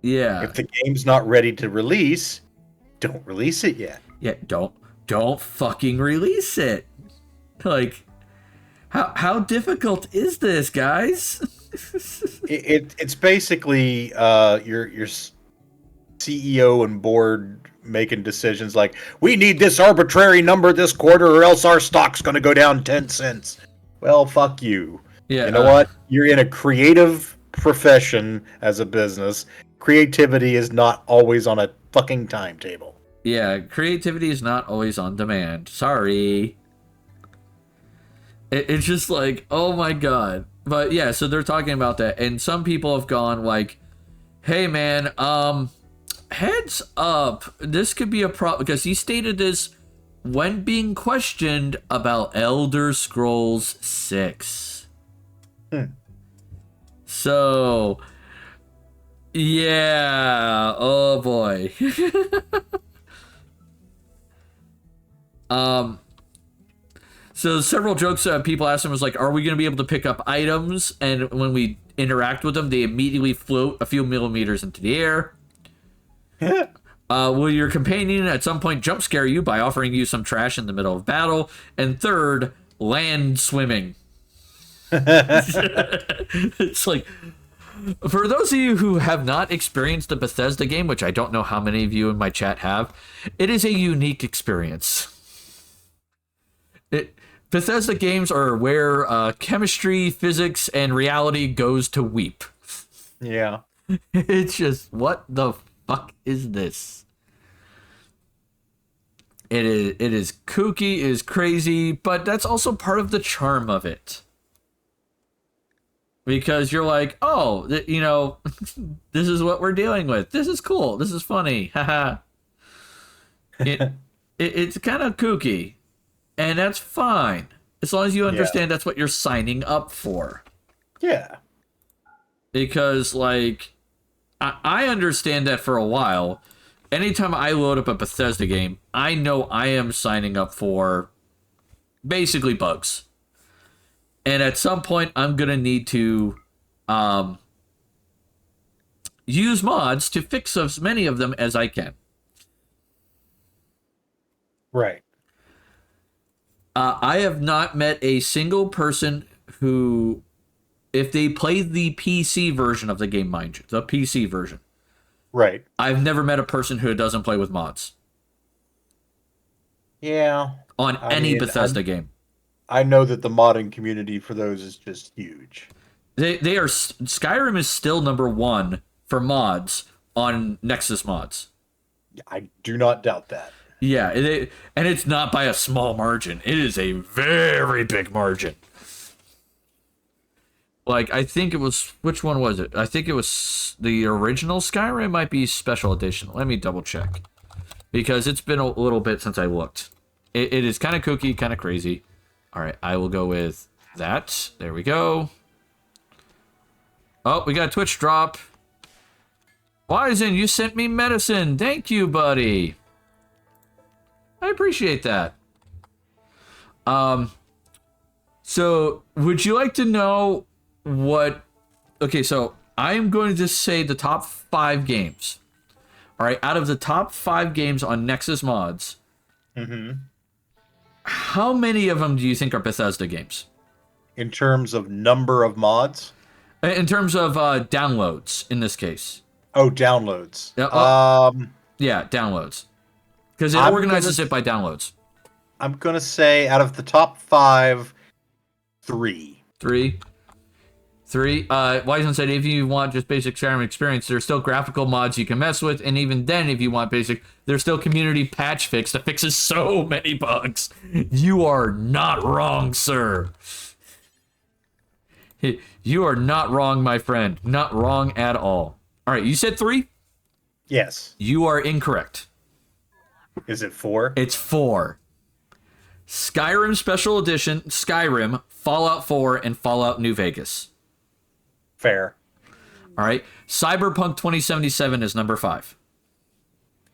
Yeah. If the game's not ready to release, don't release it yet. Yeah, don't fucking release it. Like, how difficult is this, guys? It's basically your CEO and board making decisions like, we need this arbitrary number this quarter or else our stock's going to go down 10 cents. Well, fuck you. Yeah, you know what? You're in a creative profession as a business. Creativity is not always on a fucking timetable. Yeah, creativity is not always on demand. Sorry. It's just like, oh my god. But yeah, so they're talking about that, and some people have gone like, hey man, heads up, this could be a problem, because he stated this when being questioned about Elder Scrolls 6. So, yeah, oh boy. So several jokes people asked him was like, are we going to be able to pick up items? And when we interact with them, they immediately float a few millimeters into the air. Will your companion at some point jump scare you by offering you some trash in the middle of battle? And third, land swimming. It's like, for those of you who have not experienced the Bethesda game, which I don't know how many of you in my chat have, it is a unique experience. Bethesda games are where chemistry, physics, and reality goes to weep. Yeah. It's just, what the fuck is this? It is kooky, it is crazy, but that's also part of the charm of it. Because you're like, oh, this is what we're dealing with. This is cool. This is funny. Haha. It's kind of kooky. And that's fine. As long as you understand that's what you're signing up for. Yeah. Because, like, I understand that for a while. Anytime I load up a Bethesda game, I know I am signing up for basically bugs. And at some point, I'm going to need to use mods to fix as many of them as I can. Right. I have not met a single person who, if they play the PC version of the game, mind you, the PC version. Right. I've never met a person who doesn't play with mods. Yeah. On any Bethesda game. I know that the modding community for those is just huge. They are, Skyrim is still #1 for mods on Nexus mods. I do not doubt that. Yeah, and it's not by a small margin. It is a very big margin. Like, I think it was, which one was it? I think it was the original Skyrim, might be special edition. Let me double check. Because it's been a little bit since I looked. It is kind of kooky, kind of crazy. All right, I will go with that. There we go. Oh, we got a Twitch drop. Wizen, you sent me medicine. Thank you, buddy. I appreciate that. So would you like to know what... Okay, so I'm going to just say the top 5 games. All right, out of the top 5 games on Nexus Mods, how many of them do you think are Bethesda games? In terms of number of mods? In terms of downloads, in this case. Oh, downloads. Yeah, downloads. Because it organizes it by downloads. I'm going to say out of the top 5, 3. 3. Wiseman said if you want just basic Skyrim experience, there's still graphical mods you can mess with, and even then, if you want basic, there's still community patch fix that fixes so many bugs. You are not wrong, sir. You are not wrong, my friend. Not wrong at all. All right, you said 3? Yes. You are incorrect. Is it 4? It's 4. Skyrim Special Edition, Skyrim, Fallout 4, and Fallout New Vegas. Fair. All right. Cyberpunk 2077 is number 5.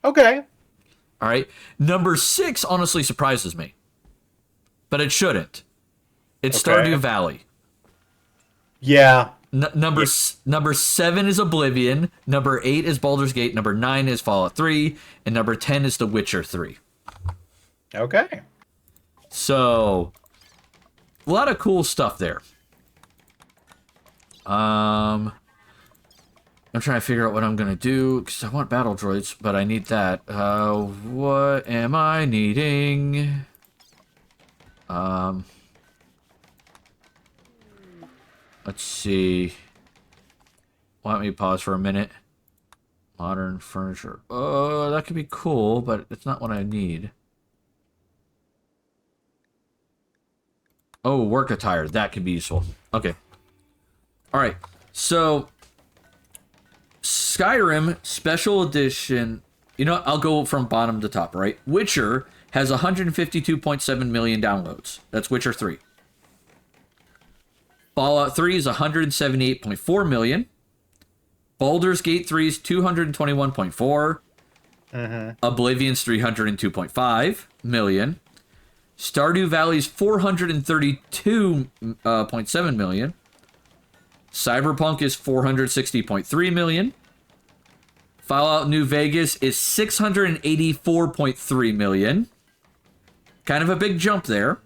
Okay. All right. Number 6 honestly surprises me, but it shouldn't. It's Stardew Valley. Yeah. Number 7 is Oblivion. Number 8 is Baldur's Gate. Number 9 is Fallout 3. And number 10 is The Witcher 3. Okay. So, a lot of cool stuff there. I'm trying to figure out what I'm going to do, because I want battle droids, but I need that. What am I needing? Let's see. Let me pause for a minute. Modern furniture. Oh, that could be cool, but it's not what I need. Oh, work attire. That could be useful. Okay. All right. So, Skyrim Special Edition. You know what? I'll go from bottom to top, right? Witcher has 152.7 million downloads. That's Witcher 3. Fallout 3 is 178.4 million. Baldur's Gate 3 is 221.4. Oblivion's 302.5 million. Stardew Valley's 432.7 million. Cyberpunk is 460.3 million. Fallout New Vegas is 684.3 million. Kind of a big jump there.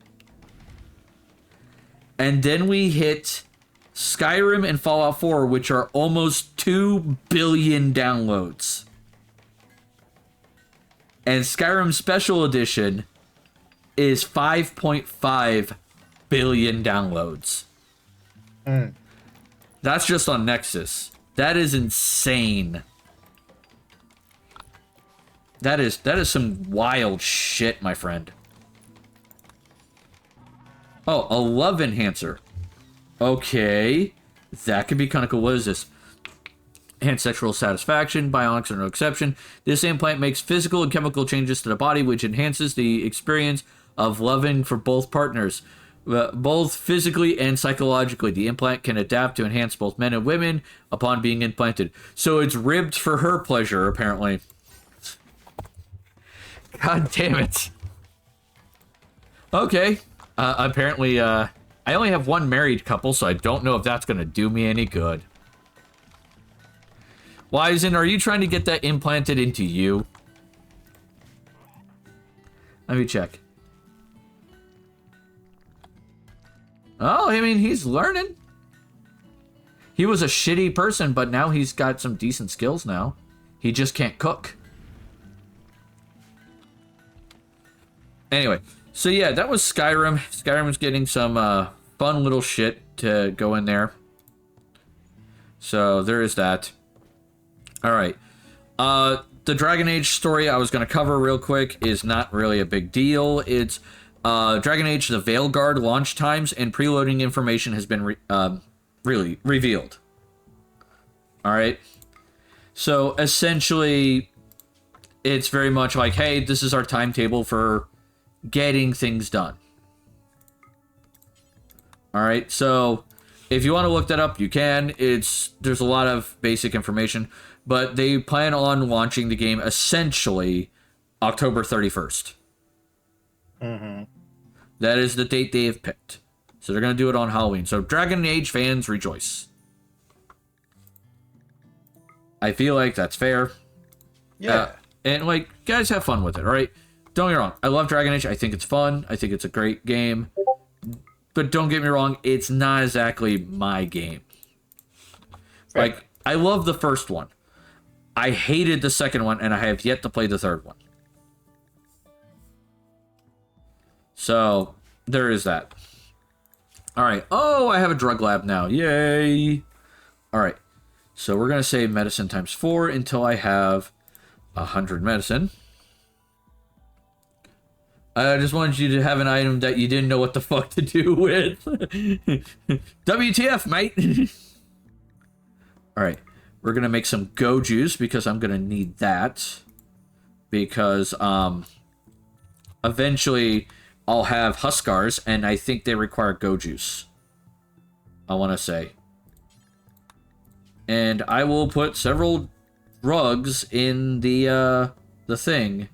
And then we hit Skyrim and Fallout 4, which are almost 2 billion downloads. And Skyrim Special Edition is 5.5 billion downloads. That's just on Nexus. That is insane. That is some wild shit, my friend. Oh, a love enhancer. Okay. That could be kind of cool. What is this? Enhanced sexual satisfaction. Bionics are no exception. This implant makes physical and chemical changes to the body, which enhances the experience of loving for both partners. Both physically and psychologically. The implant can adapt to enhance both men and women upon being implanted. So it's ribbed for her pleasure, apparently. God damn it. Okay. Apparently, I only have one married couple, so I don't know if that's going to do me any good. Wizen, are you trying to get that implanted into you? Let me check. Oh, I mean, he's learning. He was a shitty person, but now he's got some decent skills now. He just can't cook. Anyway, so yeah, that was Skyrim. Skyrim was getting some fun little shit to go in there. So there is that. All right. The Dragon Age story I was going to cover real quick is not really a big deal. It's Dragon Age the Veilguard launch times and preloading information has been really revealed. All right. So essentially, it's very much like, hey, this is our timetable for getting things done. All right. So If you want to look that up, you can. There's a lot of basic information, but they plan on launching the game essentially October 31st. Mm-hmm. That is the date they have picked. So they're going to do it on Halloween. So Dragon Age fans rejoice. I feel like that's fair. Yeah. And, like, guys, have fun with it, all right? Don't get me wrong. I love Dragon Age. I think it's fun. I think it's a great game. But don't get me wrong. It's not exactly my game. Right. Like, I love the first one. I hated the second one, and I have yet to play the third one. So, there is that. All right. Oh, I have a drug lab now. Yay. All right. So, we're going to say medicine times 4 until I have 100 medicine. I just wanted you to have an item that you didn't know what the fuck to do with. WTF, mate. All right. We're going to make some go juice because I'm going to need that. Because eventually I'll have Huskars, and I think they require go juice. I want to say. And I will put several drugs in the thing.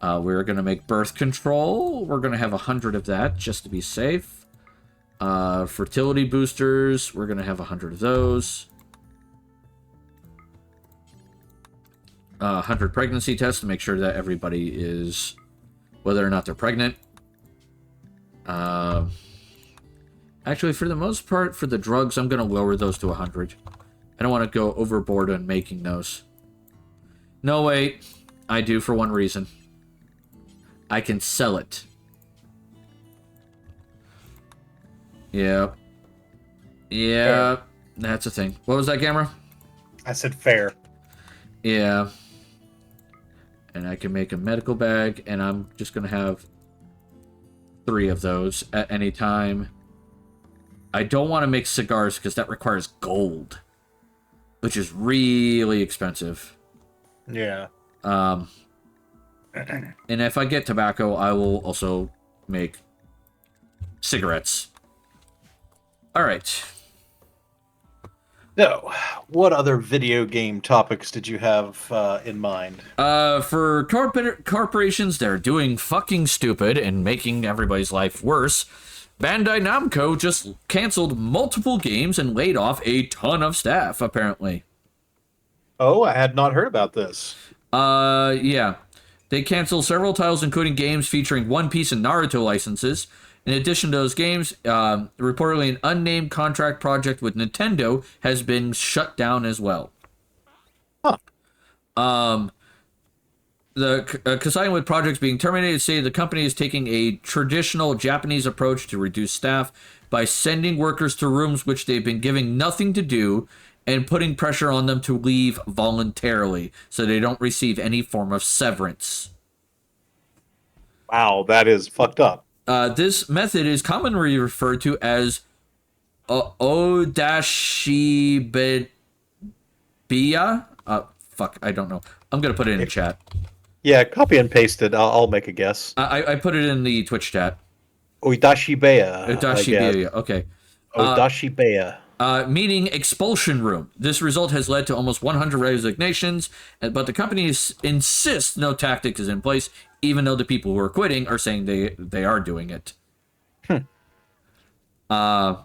We're going to make birth control. We're going to have 100 of that just to be safe. Fertility boosters. We're going to have 100 of those. 100 pregnancy tests to make sure that everybody is, whether or not they're pregnant. Actually, for the most part, for the drugs, I'm going to lower those to 100. I don't want to go overboard on making those. No, wait. I do for one reason. I can sell it. Yep. Yeah. That's a thing. What was that, Gamera? I said fair. Yeah. And I can make a medical bag, and I'm just going to have 3 of those at any time. I don't want to make cigars because that requires gold, which is really expensive. Yeah. And if I get tobacco, I will also make cigarettes. All right. So, what other video game topics did you have in mind? For corporations, they're doing fucking stupid and making everybody's life worse. Bandai Namco just canceled multiple games and laid off a ton of staff, apparently. Oh, I had not heard about this. Yeah. They canceled several titles, including games featuring One Piece and Naruto licenses. In addition to those games, reportedly an unnamed contract project with Nintendo has been shut down as well. Huh. Coinciding with projects being terminated, say the company is taking a traditional Japanese approach to reduce staff by sending workers to rooms which they've been giving nothing to do and putting pressure on them to leave voluntarily so they don't receive any form of severance. Wow, that is fucked up. This method is commonly referred to as Odashibebiya. Fuck, I don't know. I'm going to put it in chat. Yeah, copy and paste it. I'll make a guess. I put it in the Twitch chat. Oidashibeya. Odashibeya, okay. Odashibeya. Meaning expulsion room. This result has led to almost 100 resignations, but the company insists no tactic is in place, even though the people who are quitting are saying they are doing it. I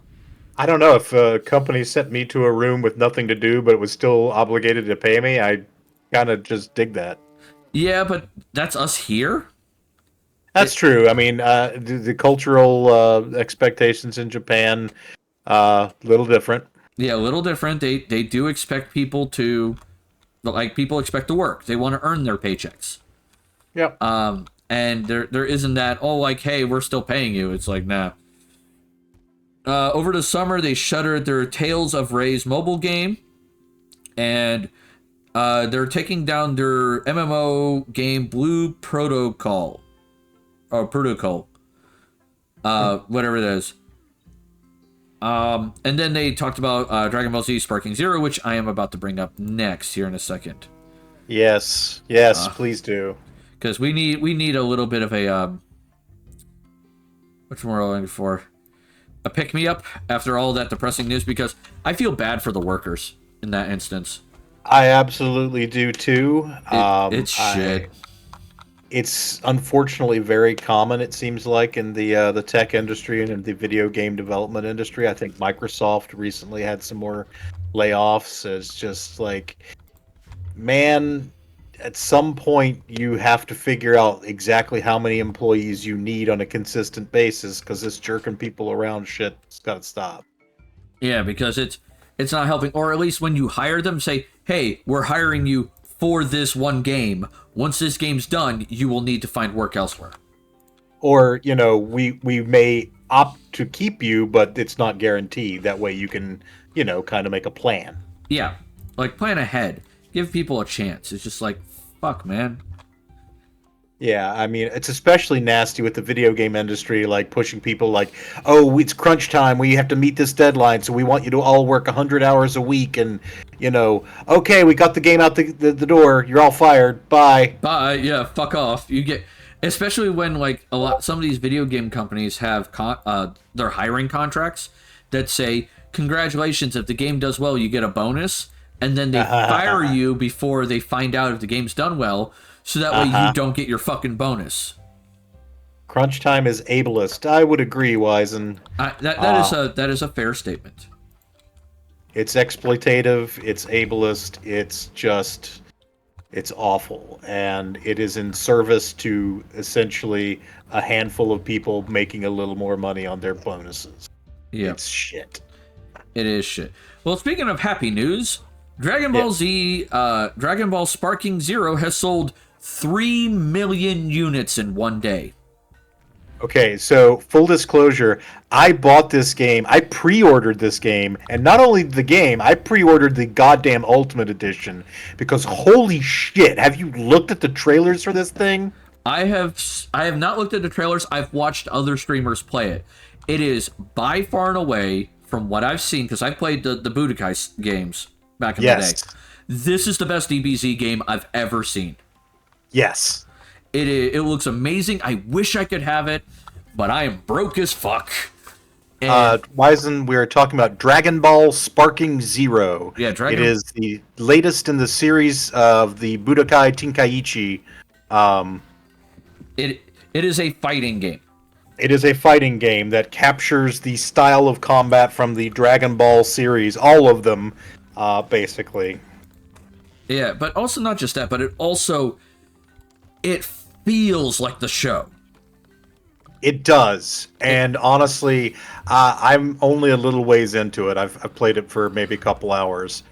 don't know if a company sent me to a room with nothing to do, but it was still obligated to pay me. I kind of just dig that. Yeah, but that's us here. That's true. I mean, the cultural expectations in Japan, little different. Yeah, a little different. They do expect people to, like, people expect to work. They want to earn their paychecks. Yep. And there isn't that, oh, like, hey, we're still paying you. It's like, nah. Over the summer, they shuttered their Tales of Ray's mobile game, and they're taking down their MMO game Blue Protocol. Or Protocol. Whatever it is. And then they talked about Dragon Ball Z Sparking Zero, which I am about to bring up next here in a second. Yes, please do. Because we need a little bit of a what's more looking for? a pick me up after all that depressing news because I feel bad for the workers in that instance. I absolutely do too. It's shit. It's unfortunately very common. It seems like in the tech industry and in the video game development industry. I think Microsoft recently had some more layoffs. It's just like, man, at some point you have to figure out exactly how many employees you need on a consistent basis because this jerking people around shit's got to stop. Yeah, because it's not helping. Or at least when you hire them, say, hey, we're hiring you for this one game. Once this game's done, you will need to find work elsewhere. Or, you know, we may opt to keep you, but it's not guaranteed. That way you can, you know, kind of make a plan. Yeah, like plan ahead. Give people a chance. It's just like, fuck, man. Yeah, I mean, it's especially nasty with the video game industry, like pushing people like, oh, it's crunch time. We have to meet this deadline, so we want you to all work 100 hours a week. And, you know, okay, we got the game out the door. You're all fired. Bye. Bye. Yeah, fuck off. You get, especially when like some of these video game companies have their hiring contracts that say, congratulations, if the game does well, you get a bonus. And then they fire you before they find out if the game's done well. So that way you don't get your fucking bonus. Crunch time is ableist. I would agree, Wizen. That is a fair statement. It's exploitative. It's ableist. It's awful, and it is in service to essentially a handful of people making a little more money on their bonuses. Yeah, it's shit. It is shit. Well, speaking of happy news, Dragon Ball Z, Dragon Ball Sparking Zero has sold 3 million units in one day. Okay, so full disclosure, I bought this game, I pre-ordered this game, and not only the game, I pre-ordered the goddamn Ultimate Edition, because holy shit, have you looked at the trailers for this thing? I have not looked at the trailers, I've watched other streamers play it. It is by far and away, from what I've seen, because I played the Budokai games back in the day. This is the best DBZ game I've ever seen. Yes. It looks amazing. I wish I could have it, but I am broke as fuck. Wizen, we're talking about Dragon Ball Sparking Zero. Yeah, It is the latest in the series of the Budokai Tenkaichi. It is a fighting game. It is a fighting game that captures the style of combat from the Dragon Ball series, all of them, basically. Yeah, but also not just that, but it feels like the show. It does, and honestly, I'm only a little ways into it. I've played it for maybe a couple hours,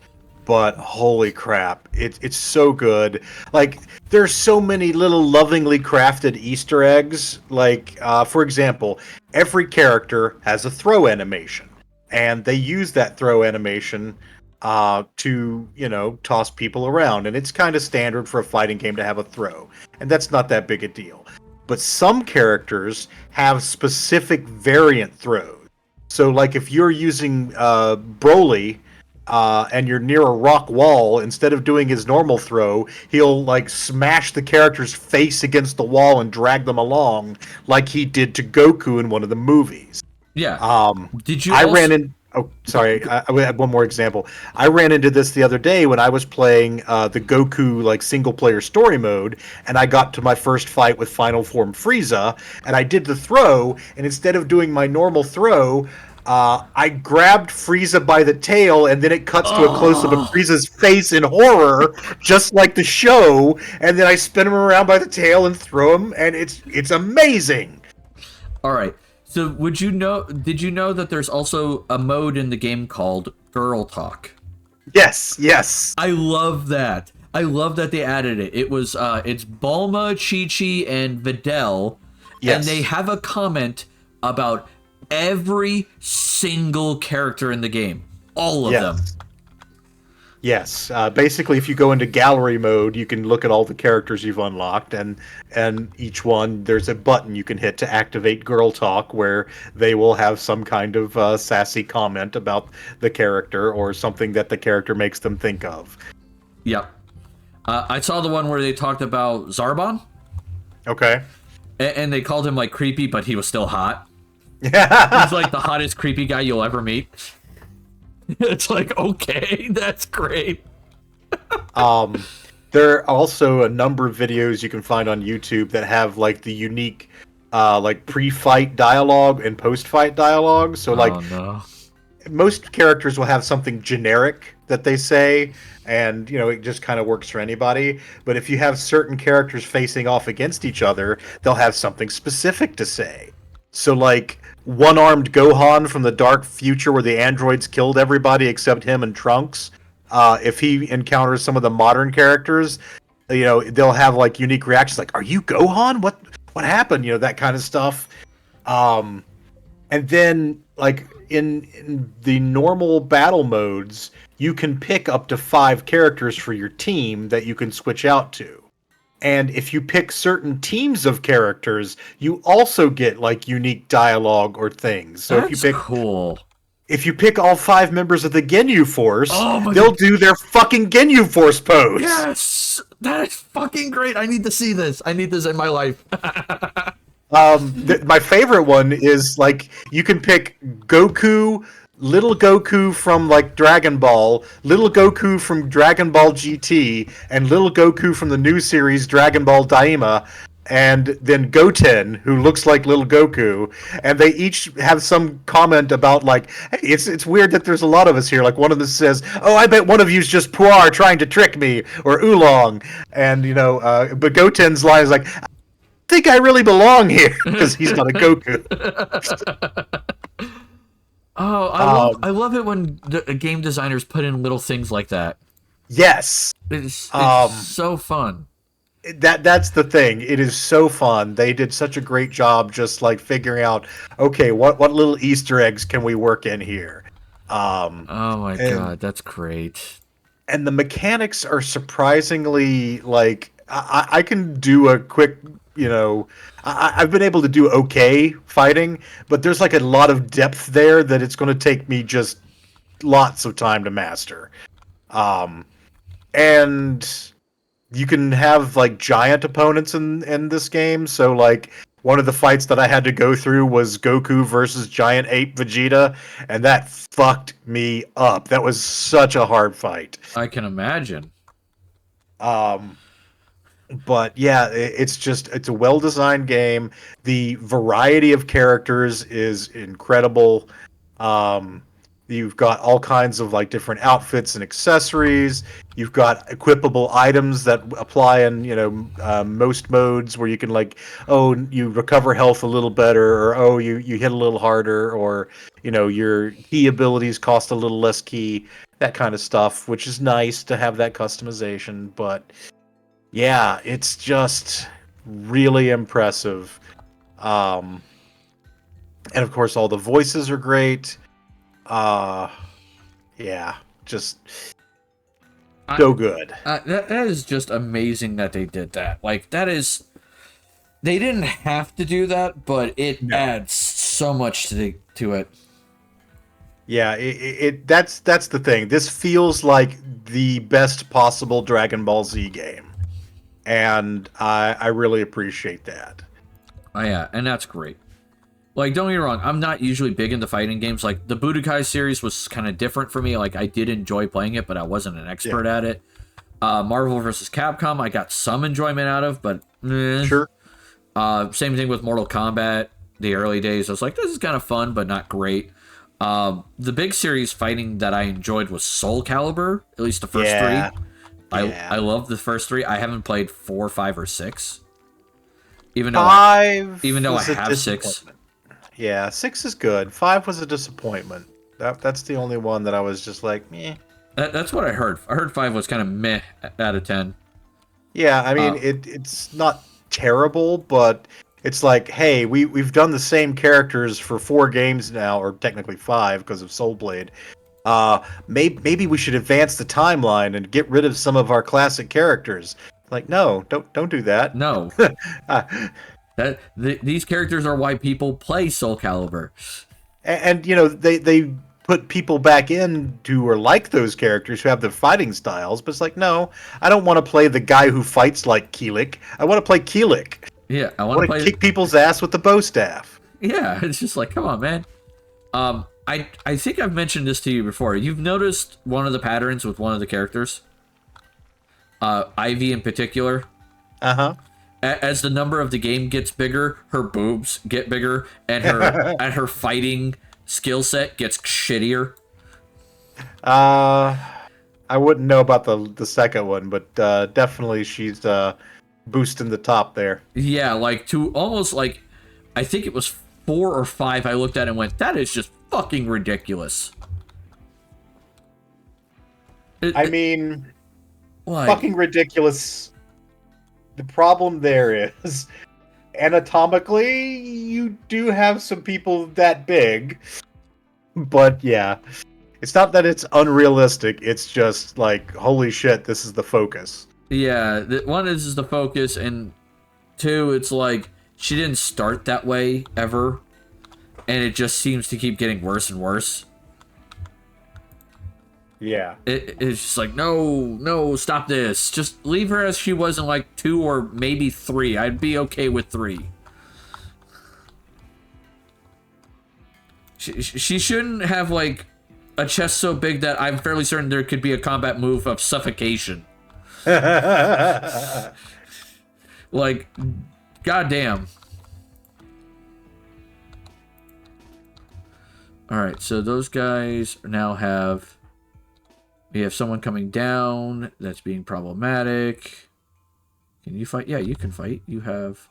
but holy crap, it's so good. Like, there's so many little lovingly crafted Easter eggs. Like, for example, every character has a throw animation, and they use that throw animation to, you know, toss people around. And it's kind of standard for a fighting game to have a throw. And that's not that big a deal. But some characters have specific variant throws. So, like, if you're using Broly and you're near a rock wall, instead of doing his normal throw, he'll, like, smash the character's face against the wall and drag them along like he did to Goku in one of the movies. Yeah. Did you? Oh, sorry. I had one more example. I ran into this the other day when I was playing the Goku like single player story mode, and I got to my first fight with Final Form Frieza, and I did the throw, and instead of doing my normal throw, I grabbed Frieza by the tail, and then it cuts to a close-up of Frieza's face in horror, just like the show, and then I spin him around by the tail and throw him, and it's amazing. All right. So did you know that there's also a mode in the game called Girl Talk? Yes. I love that. I love that they added it. It was it's Bulma, Chi-Chi, and Videl. Yes. And they have a comment about every single character in the game. All of them. Yes. Basically, if you go into gallery mode, you can look at all the characters you've unlocked, and each one, there's a button you can hit to activate Girl Talk, where they will have some kind of sassy comment about the character or something that the character makes them think of. Yep. I saw the one where they talked about Zarbon. Okay. And they called him, like, creepy, but he was still hot. He's like the hottest creepy guy you'll ever meet. It's like, okay, that's great. There are also a number of videos you can find on YouTube that have like the unique like pre-fight dialogue and post-fight dialogue. So like Oh no. most characters will have something generic that they say, and it just kind of works for anybody. But if you have certain characters facing off against each other, they'll have something specific to say. So like one-armed Gohan from the dark future where the androids killed everybody except him and Trunks, if he encounters some of the modern characters, they'll have like unique reactions like, "Are you Gohan? What happened?" That kind of stuff. And then like in the normal battle modes, you can pick up to 5 characters for your team that you can switch out to. And if you pick certain teams of characters, you also get like unique dialogue or things. So That's cool. If you pick all 5 members of the Ginyu Force, Oh they'll do their fucking Ginyu Force pose. Yes, that is fucking great. I need to see this. I need this in my life. My favorite one is like you can pick Goku, little Goku from like Dragon Ball, little Goku from Dragon Ball GT, and little Goku from the new series Dragon Ball Daima, and then Goten, who looks like little Goku, and they each have some comment about like, hey, it's weird that there's a lot of us here. Like one of them says, "Oh, I bet one of you's just Puar trying to trick me," or Oolong, and but Goten's line is like, "I think I really belong here," because he's not a Goku. Oh, I love it when game designers put in little things like that. Yes, It's so fun. that's the thing. It is so fun. They did such a great job just like figuring out, okay, what little Easter eggs can we work in here? Oh my god, that's great. And the mechanics are surprisingly like I can do a quick, I've been able to do okay fighting, but there's like a lot of depth there that it's going to take me just lots of time to master. And you can have like giant opponents in this game. So like one of the fights that I had to go through was Goku versus Giant Ape Vegeta, and that fucked me up. That was such a hard fight. I can imagine. But yeah, it's a well-designed game. The variety of characters is incredible. You've got all kinds of like different outfits and accessories. You've got equipable items that apply in most modes where you can like, oh, you recover health a little better, or oh, you hit a little harder, or your key abilities cost a little less key, that kind of stuff, which is nice to have that customization. But yeah, it's just really impressive. And of course, all the voices are great. Yeah, just so good. That is just amazing that they did that. Like they didn't have to do that, but it adds so much to it. Yeah, that's the thing. This feels like the best possible Dragon Ball Z game, and I really appreciate that. Oh yeah, and that's great. Like, don't get me wrong, I'm not usually big into fighting games. Like, the Budokai series was kind of different for me. Like, I did enjoy playing it, but I wasn't an expert at it. Marvel vs. Capcom, I got some enjoyment out of, but Sure. Same thing with Mortal Kombat. The early days, I was like, this is kind of fun, but not great. The big series fighting that I enjoyed was Soul Calibur, at least the first 3. I love the first 3. I haven't played 4, 5, or 6. Even though I have 6. Yeah, 6 is good. 5 was a disappointment. That's the only one that I was just like, meh. That's what I heard. I heard 5 was kind of meh out of 10. Yeah, I mean, it's not terrible, but it's like, hey, we've done the same characters for 4 games now, or technically 5 because of Soul Blade. Maybe we should advance the timeline and get rid of some of our classic characters. Like, no, don't do that. No. These characters are why people play Soul Calibur. And they put people back in who are like those characters who have the fighting styles, but it's like, no, I don't want to play the guy who fights like Keelik. I want to play Keelik. Yeah, I want to kick people's ass with the bow staff. Yeah, it's just like, come on, man. I think I've mentioned this to you before. You've noticed one of the patterns with one of the characters, Ivy in particular. Uh-huh. As the number of the game gets bigger, her boobs get bigger, and her fighting skill set gets shittier. I wouldn't know about the second one, but definitely she's boosting the top there. Yeah, like to almost like, I think it was 4 or 5. I looked at it and went, that is just fucking ridiculous. I mean, like, fucking ridiculous. The problem there is, anatomically, you do have some people that big, but yeah. It's not that it's unrealistic, it's just like, holy shit, this is the focus. yeah, one is the focus, and 2, it's like, she didn't start that way ever, and it just seems to keep getting worse and worse. Yeah. It's just like, no, stop this. Just leave her as she was in like 2 or maybe 3. I'd be okay with 3. She shouldn't have like a chest so big that I'm fairly certain there could be a combat move of suffocation. Like, goddamn. Alright, so those guys now have... We have someone coming down that's being problematic. Can you fight? Yeah, you can fight. You have...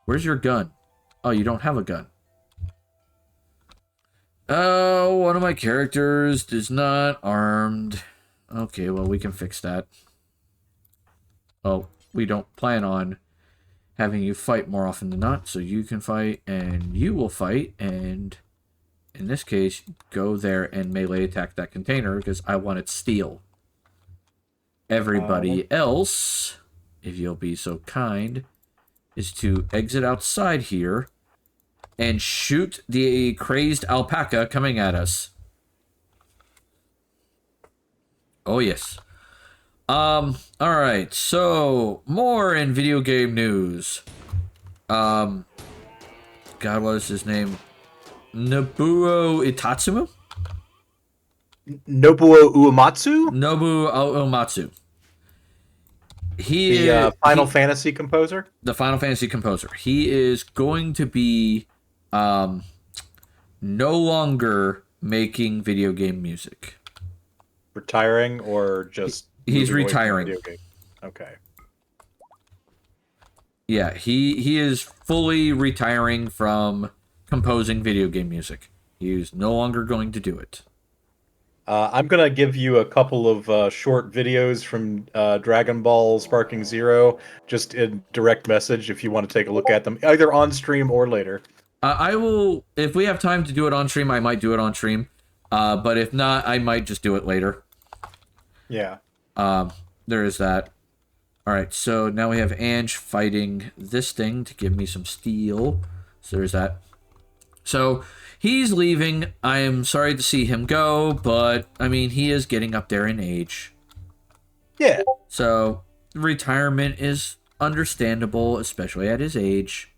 Where's your gun? Oh, you don't have a gun. Oh, one of my characters is not armed. Okay, well, we can fix that. Oh, we don't plan on having you fight more often than not, so you can fight, and you will fight, and in this case, go there and melee attack that container, because I want it steel. Everybody else, if you'll be so kind, is to exit outside here and shoot the crazed alpaca coming at us. Oh, yes. Alright, so, more in video game news. God, what is his name? Nobuo Itatsumu? Nobuo Uematsu? Nobuo Uematsu. The Final Fantasy composer? The Final Fantasy composer. He is going to be no longer making video game music. Retiring or just... He's moving away from retiring. video game? Okay. Yeah, he is fully retiring from composing video game music. He's no longer going to do it. I'm going to give you a couple of short videos from Dragon Ball Sparking Zero, just in direct message if you want to take a look at them, either on stream or later. I will, if we have time to do it on stream, I might do it on stream. But if not, I might just do it later. Yeah. There is that. Alright, so now we have Ange fighting this thing to give me some steel. So there's that. So, he's leaving. I am sorry to see him go, but, I mean, he is getting up there in age. Yeah. So, retirement is understandable, especially at his age.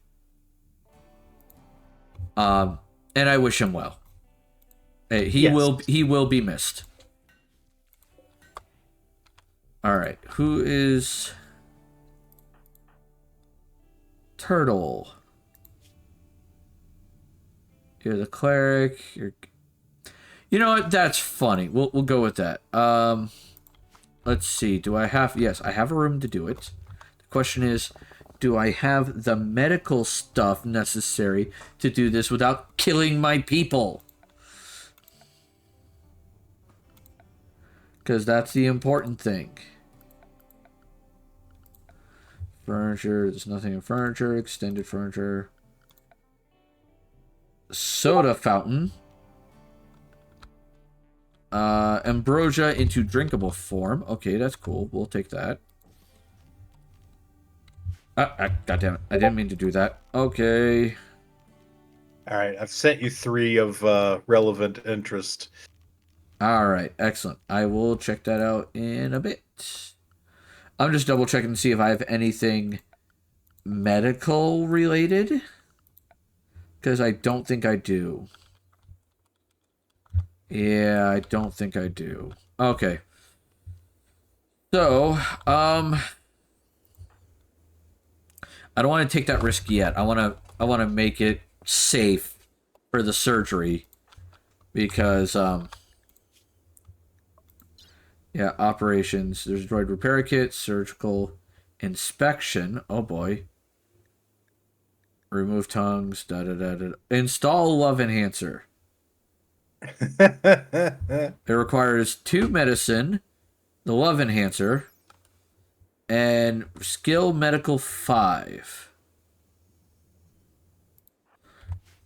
And I wish him well. He will be missed. Alright, who is... Turtle. You're the cleric. You know what? That's funny. We'll go with that. Let's see. Do I have... Yes, I have a room to do it. The question is, do I have the medical stuff necessary to do this without killing my people? Because that's the important thing. Furniture. There's nothing in furniture. Extended furniture. Soda fountain. Ambrosia into drinkable form. Okay, that's cool. We'll take that. God damn it. I didn't mean to do that. Okay. Alright, I've sent you 3 of relevant interest. Alright, excellent. I will check that out in a bit. I'm just double checking to see if I have anything medical related. Because I don't think I do. Yeah, I don't think I do. Okay. So, I don't want to take that risk yet. I want to make it safe for the surgery because yeah, operations, there's droid repair kit, surgical inspection. Oh boy. Remove tongues, da da da da. Install love enhancer. It requires 2 medicine, the love enhancer, and skill medical 5.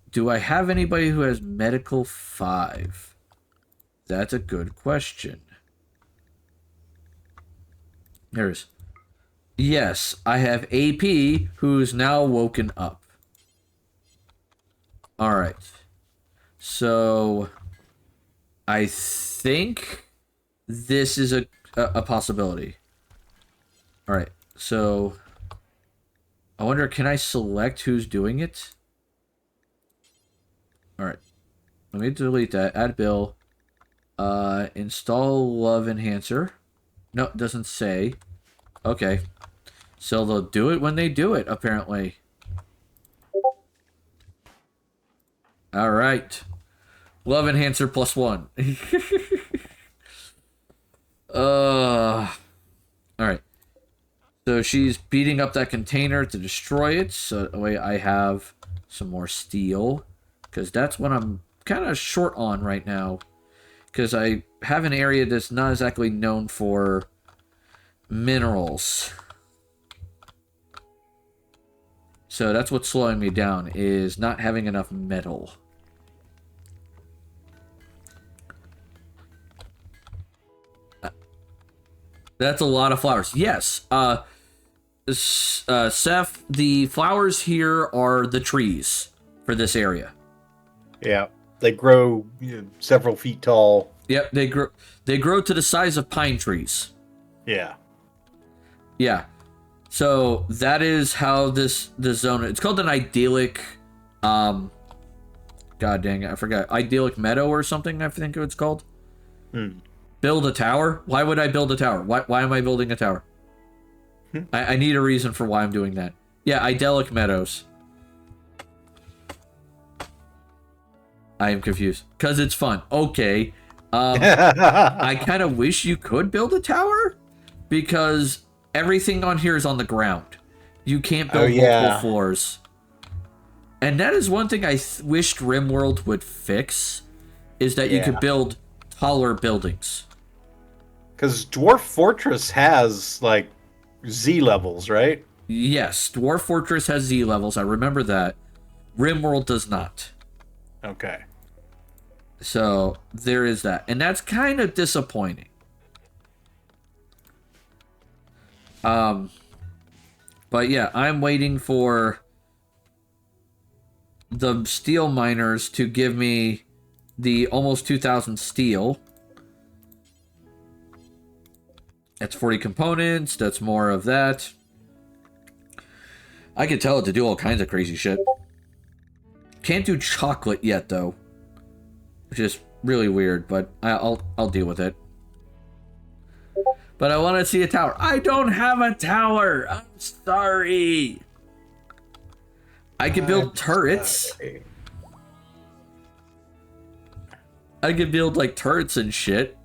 Do I have anybody who has medical 5? That's a good question. There's. Yes, I have AP who's now woken up. Alright. So I think this is a possibility. Alright, so I wonder, can I select who's doing it? Alright. Let me delete that. Add bill. Install love enhancer. No, it doesn't say. Okay. So they'll do it when they do it, apparently. Alright. Love enhancer +1. Alright. So she's beating up that container to destroy it. So that way I have some more steel. Because that's what I'm kind of short on right now. Because I have an area that's not exactly known for minerals. So that's what's slowing me down, is not having enough metal. That's a lot of flowers. Yes. Seth, the flowers here are the trees for this area. Yeah, they grow several feet tall. Yep, they grow to the size of pine trees. Yeah. Yeah. So that is how this zone, it's called an idyllic god dang it, I forgot. Idyllic meadow or something, I think it's called. Build a tower? Why would I build a tower? Why am I building a tower? I need a reason for why I'm doing that. Yeah, idyllic meadows. I am confused. Because it's fun. Okay. I kind of wish you could build a tower. Because everything on here is on the ground. You can't build multiple floors. And that is one thing I wished Rimworld would fix. Is that you could build taller buildings. Because Dwarf Fortress has, like, Z levels, right? Yes, Dwarf Fortress has Z levels. I remember that. Rimworld does not. Okay. So, there is that. And that's kind of disappointing. But yeah, I'm waiting for the steel miners to give me the almost 2,000 steel. That's 40 components. That's more of that. I could tell it to do all kinds of crazy shit. Can't do chocolate yet, though. Which is really weird, but I'll deal with it. But I want to see a tower. I don't have a tower. I'm sorry. I could build turrets. I could build, like, turrets and shit.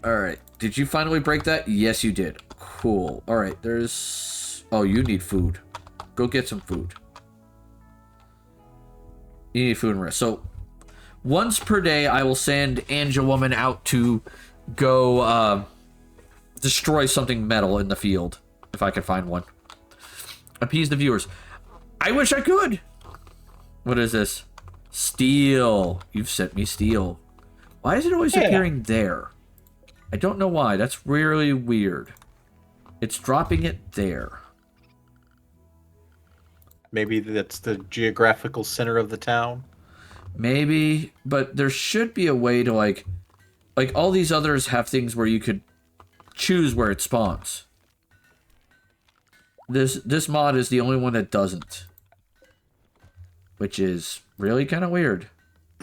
Alright. Did you finally break that? Yes, you did. Cool. Alright, there's... Oh, you need food. Go get some food. You need food and rest. So, once per day, I will send Angel Woman out to go destroy something metal in the field. If I can find one. Appease the viewers. I wish I could! What is this? Steel. You've sent me steel. Why is it always appearing there? I don't know why. That's really weird. It's dropping it there. Maybe that's the geographical center of the town. Maybe, but there should be a way to like all these others have things where you could choose where it spawns. This mod is the only one that doesn't, which is really kind of weird.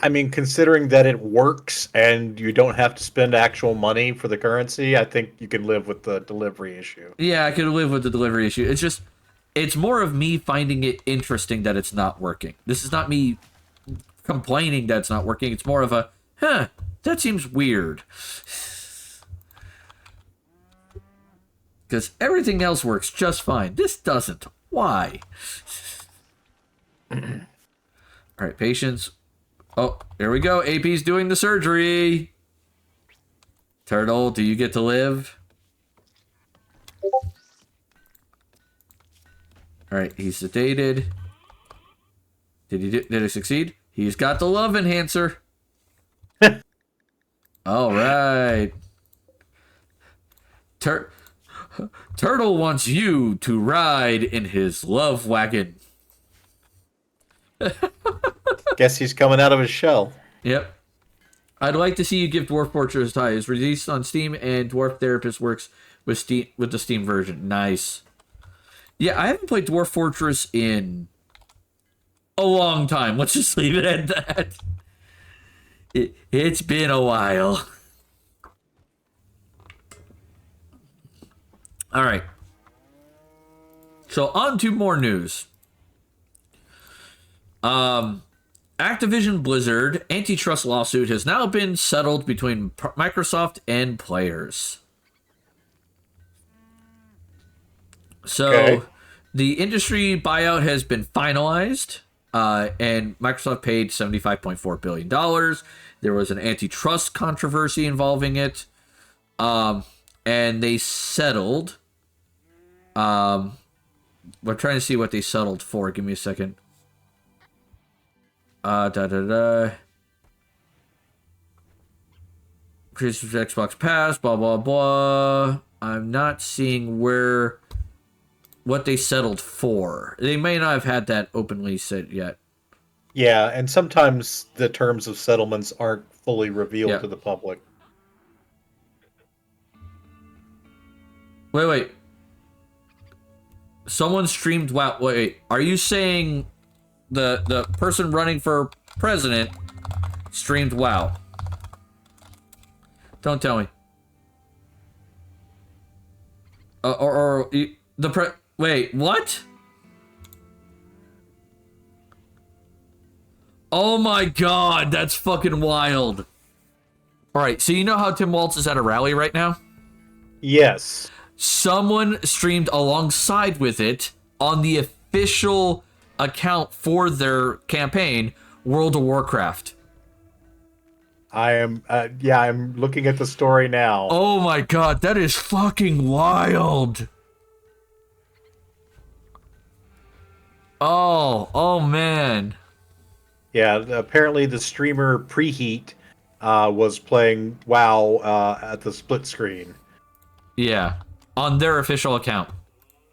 I mean, considering that it works and you don't have to spend actual money for the currency, I think you can live with the delivery issue. Yeah, I could live with the delivery issue. It's just, it's more of me finding it interesting that it's not working. This is not me complaining that it's not working. It's more of a, that seems weird. Because everything else works just fine. This doesn't. Why? All right, patience. Oh, here we go. AP's doing the surgery. Turtle, do you get to live? All right, he's sedated. Did it succeed? He's got the love enhancer. All right. Turtle wants you to ride in his love wagon. Guess he's coming out of his shell. Yep. I'd like to see you give Dwarf Fortress a tie. It's released on Steam, and Dwarf Therapist works with the Steam version. Nice. Yeah, I haven't played Dwarf Fortress in a long time. Let's just leave it at that. It's been a while. All right. So on to more news. Activision Blizzard antitrust lawsuit has now been settled between Microsoft and players. So the industry buyout has been finalized, and Microsoft paid $75.4 billion. There was an antitrust controversy involving it, and they settled. We're trying to see what they settled for. Give me a second. Creators of Xbox Pass, blah, blah, blah. I'm not seeing what they settled for. They may not have had that openly said yet. Yeah, and sometimes the terms of settlements aren't fully revealed to the public. Wait. Someone streamed WoW. Wait. Are you saying the person running for president streamed WoW? Don't tell me. Wait, what? Oh my god, that's fucking wild. Alright, so you know how Tim Waltz is at a rally right now? Yes. Someone streamed alongside with it on the official account for their campaign, World of Warcraft. I'm looking at the story now. Oh my god, that is fucking wild. Oh man. Yeah, apparently the streamer Preheat was playing WoW at the split screen. Yeah, on their official account.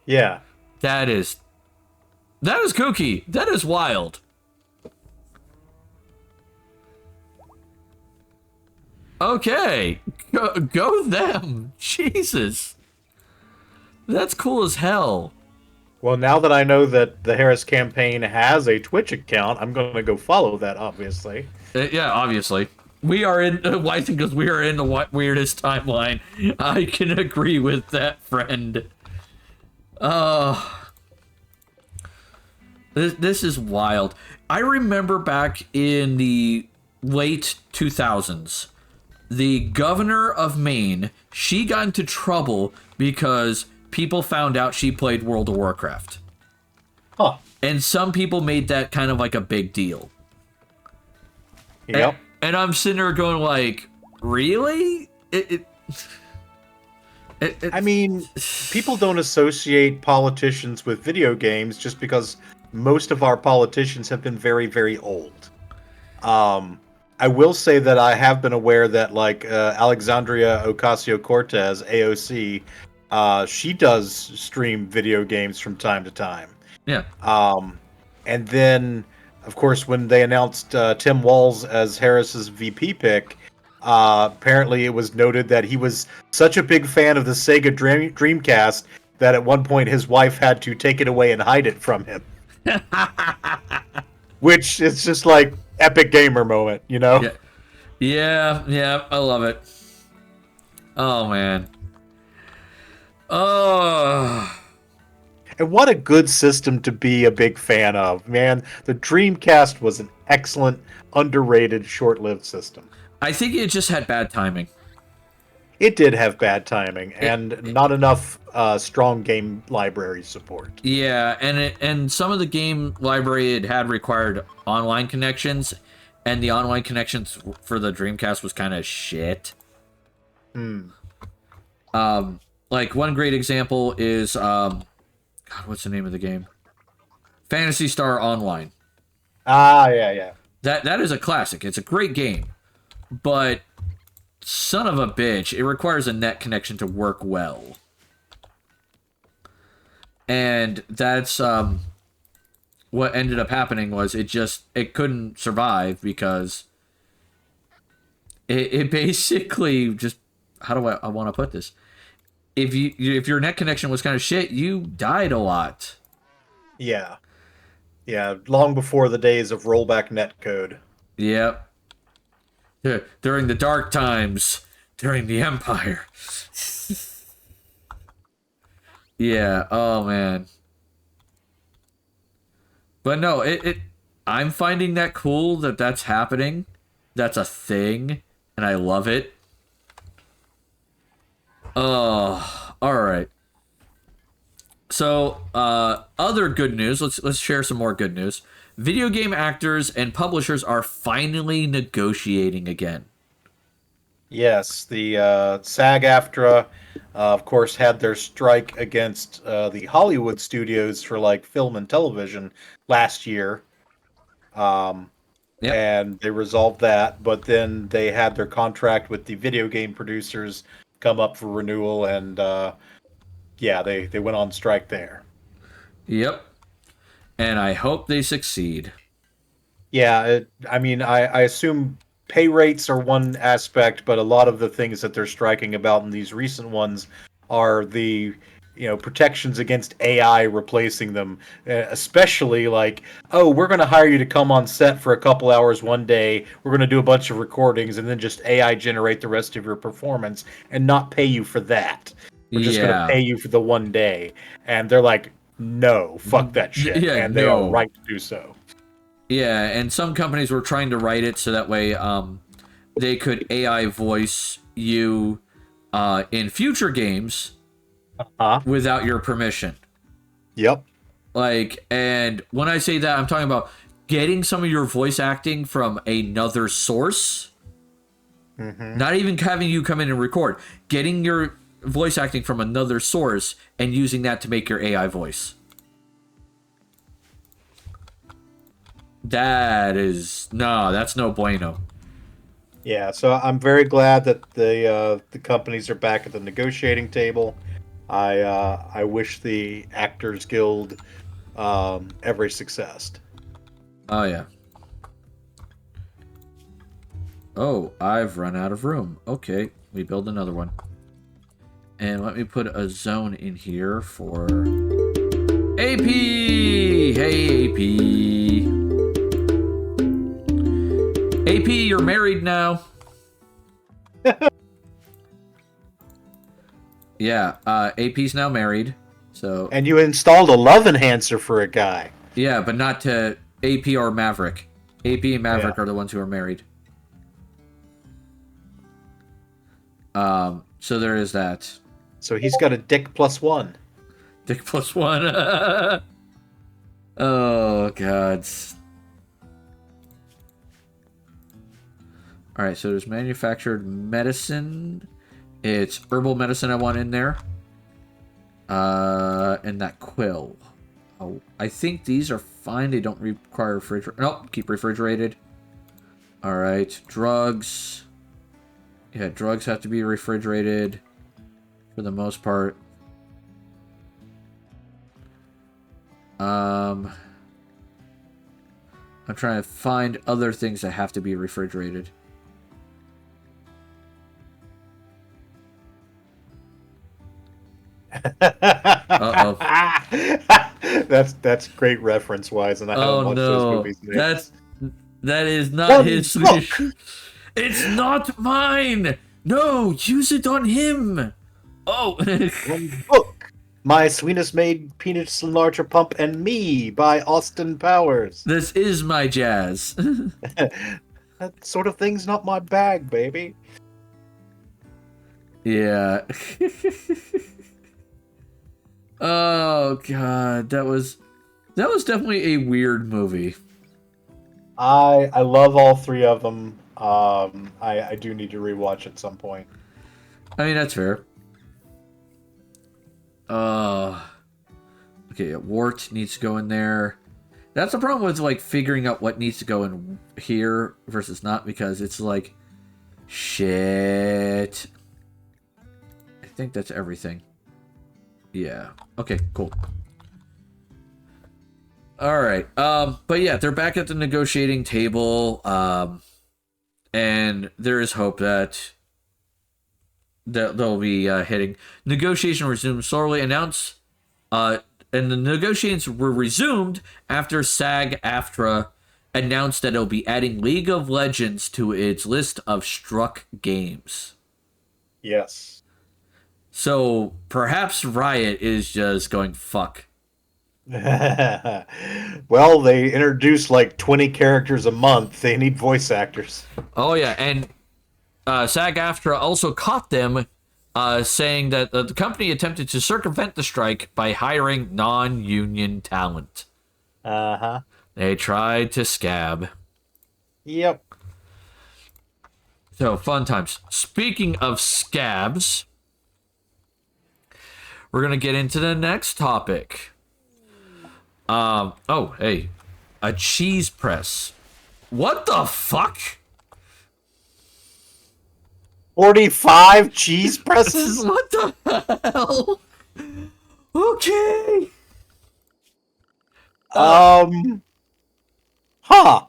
Yeah. That is kooky. That is wild. Okay, go them. Jesus. That's cool as hell. Well, now that I know that the Harris campaign has a Twitch account, I'm going to go follow that, obviously. Yeah, obviously. We are in, I think because we are in the weirdest timeline. I can agree with that, friend. This is wild. I remember back in the late 2000s, the governor of Maine, she got into trouble because people found out she played World of Warcraft. Huh. And some people made that kind of like a big deal. Yep. And I'm sitting there going like, really? I mean, people don't associate politicians with video games just because most of our politicians have been very, very old. I will say that I have been aware that, like, Alexandria Ocasio-Cortez, AOC, she does stream video games from time to time. Yeah. And then, of course, when they announced Tim Walz as Harris's VP pick, apparently it was noted that he was such a big fan of the Sega Dreamcast that at one point his wife had to take it away and hide it from him. Which is just like epic gamer moment, you know? Yeah. Yeah, I love it. Oh man. Oh. And what a good system to be a big fan of, man. The Dreamcast was an excellent, underrated, short-lived system. I think it just had bad timing. It did have bad timing and not enough strong game library support. Yeah, and some of the game library it had required online connections, and the online connections for the Dreamcast was kind of shit. Like one great example is God, what's the name of the game? Phantasy Star Online. Ah, yeah. That is a classic. It's a great game, but son of a bitch, it requires a net connection to work well. And that's what ended up happening was it couldn't survive because it basically just, how do I want to put this? If your net connection was kind of shit, you died a lot. Yeah, long before the days of rollback netcode. Yep. During the dark times, during the Empire. Yeah, oh man. But no, I'm finding that cool that that's happening. That's a thing, and I love it. Oh, all right. So, other good news. Let's share some more good news. Video game actors and publishers are finally negotiating again. Yes, the SAG-AFTRA, of course, had their strike against the Hollywood studios for like film and television last year, Yep. and they resolved that. But then they had their contract with the video game producers come up for renewal, and yeah, they went on strike there. Yep. And I hope they succeed. Yeah, I assume pay rates are one aspect, but a lot of the things that they're striking about in these recent ones are the protections against AI replacing them, especially like, oh, we're going to hire you to come on set for a couple hours one day, we're going to do a bunch of recordings, and then just AI generate the rest of your performance and not pay you for that. We're just going to pay you for the one day. And they're like, no, fuck that shit. Yeah, and they are right to do so. Yeah, and some companies were trying to write it so that way they could AI voice you in future games without your permission. Yep. Like, and when I say that, I'm talking about getting some of your voice acting from another source. Not even having you come in and record. Getting your voice acting from another source and using that to make your AI voice. That's no bueno. Yeah, so I'm very glad that the companies are back at the negotiating table. I wish the Actors Guild every success. Oh yeah. Oh, I've run out of room. Okay, we build another one. And let me put a zone in here for AP. Hey AP. AP, you're married now. Yeah, AP's now married. So And you installed a love enhancer for a guy. yeah, but not to AP or Maverick. AP and Maverick are the ones who are married. So there is that. So he's got a dick +1. Dick +1. Oh god. Alright, so there's manufactured medicine. It's herbal medicine I want in there. And that quill. Oh, I think these are fine. They don't require refrigerated. Nope, keep refrigerated. Alright, drugs. Yeah, drugs have to be refrigerated for the most part. I'm trying to find other things that have to be refrigerated. Uh-oh. That's great reference wise, and I haven't Oh watched those no. movies. Next. That is not One his book! Swedish. It's not mine! No, use it on him! Oh. One book. My Sweetest Maid Penis Enlarger Pump and Me by Austin Powers. This is my jazz. That sort of thing's not my bag, baby. Yeah. Oh god, that was definitely a weird movie. I love all three of them. I do need to rewatch at some point. I mean, that's fair. Okay, Wart needs to go in there. That's the problem with like figuring out what needs to go in here versus not, because it's like shit. I think that's everything. Yeah. Okay, cool. All right. But yeah, they're back at the negotiating table. And there is hope that they'll be hitting. Negotiation resumed slowly. Announced, and the negotiations were resumed after SAG-AFTRA announced that it'll be adding League of Legends to its list of struck games. Yes. So perhaps Riot is just going fuck. Well, they introduce like 20 characters a month. They need voice actors. Oh yeah, and SAG-AFTRA also caught them saying that the company attempted to circumvent the strike by hiring non-union talent. Uh-huh. They tried to scab. Yep. So, fun times. Speaking of scabs, we're going to get into the next topic. Oh, hey. A cheese press. What the fuck? 45 cheese presses? What the hell? Okay. Huh,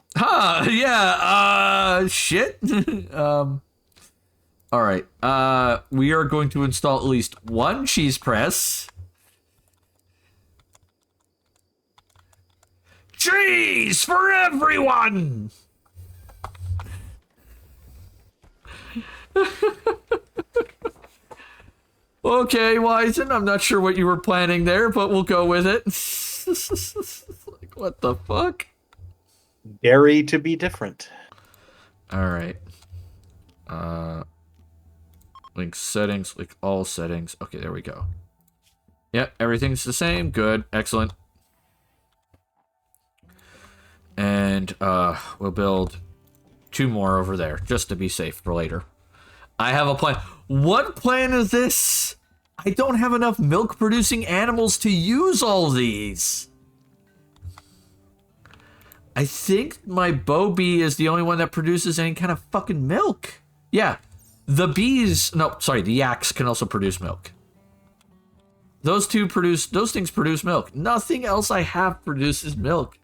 yeah, shit. All right. We are going to install at least one cheese press. Cheese for everyone! Okay, Wizen, I'm not sure what you were planning there, but we'll go with it. Like, what the fuck? Dairy to be different. All right. Link settings, link all settings. Okay, there we go. Yep, everything's the same. Good, excellent. And we'll build 2 more over there just to be safe for later. I have a plan. What plan is this? I don't have enough milk producing animals to use all these. I think my bow bee is the only one that produces any kind of fucking milk. Yeah. The bees, no, sorry, the yaks can also produce milk. Those things produce milk. Nothing else I have produces milk.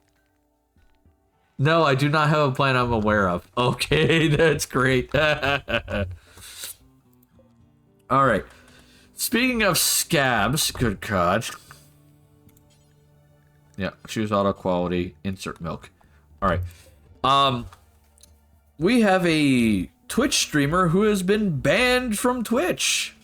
No, I do not have a plan I'm aware of. Okay, that's great. All right. Speaking of scabs, good God. Yeah, choose auto quality, insert milk. All right. We have a Twitch streamer who has been banned from Twitch.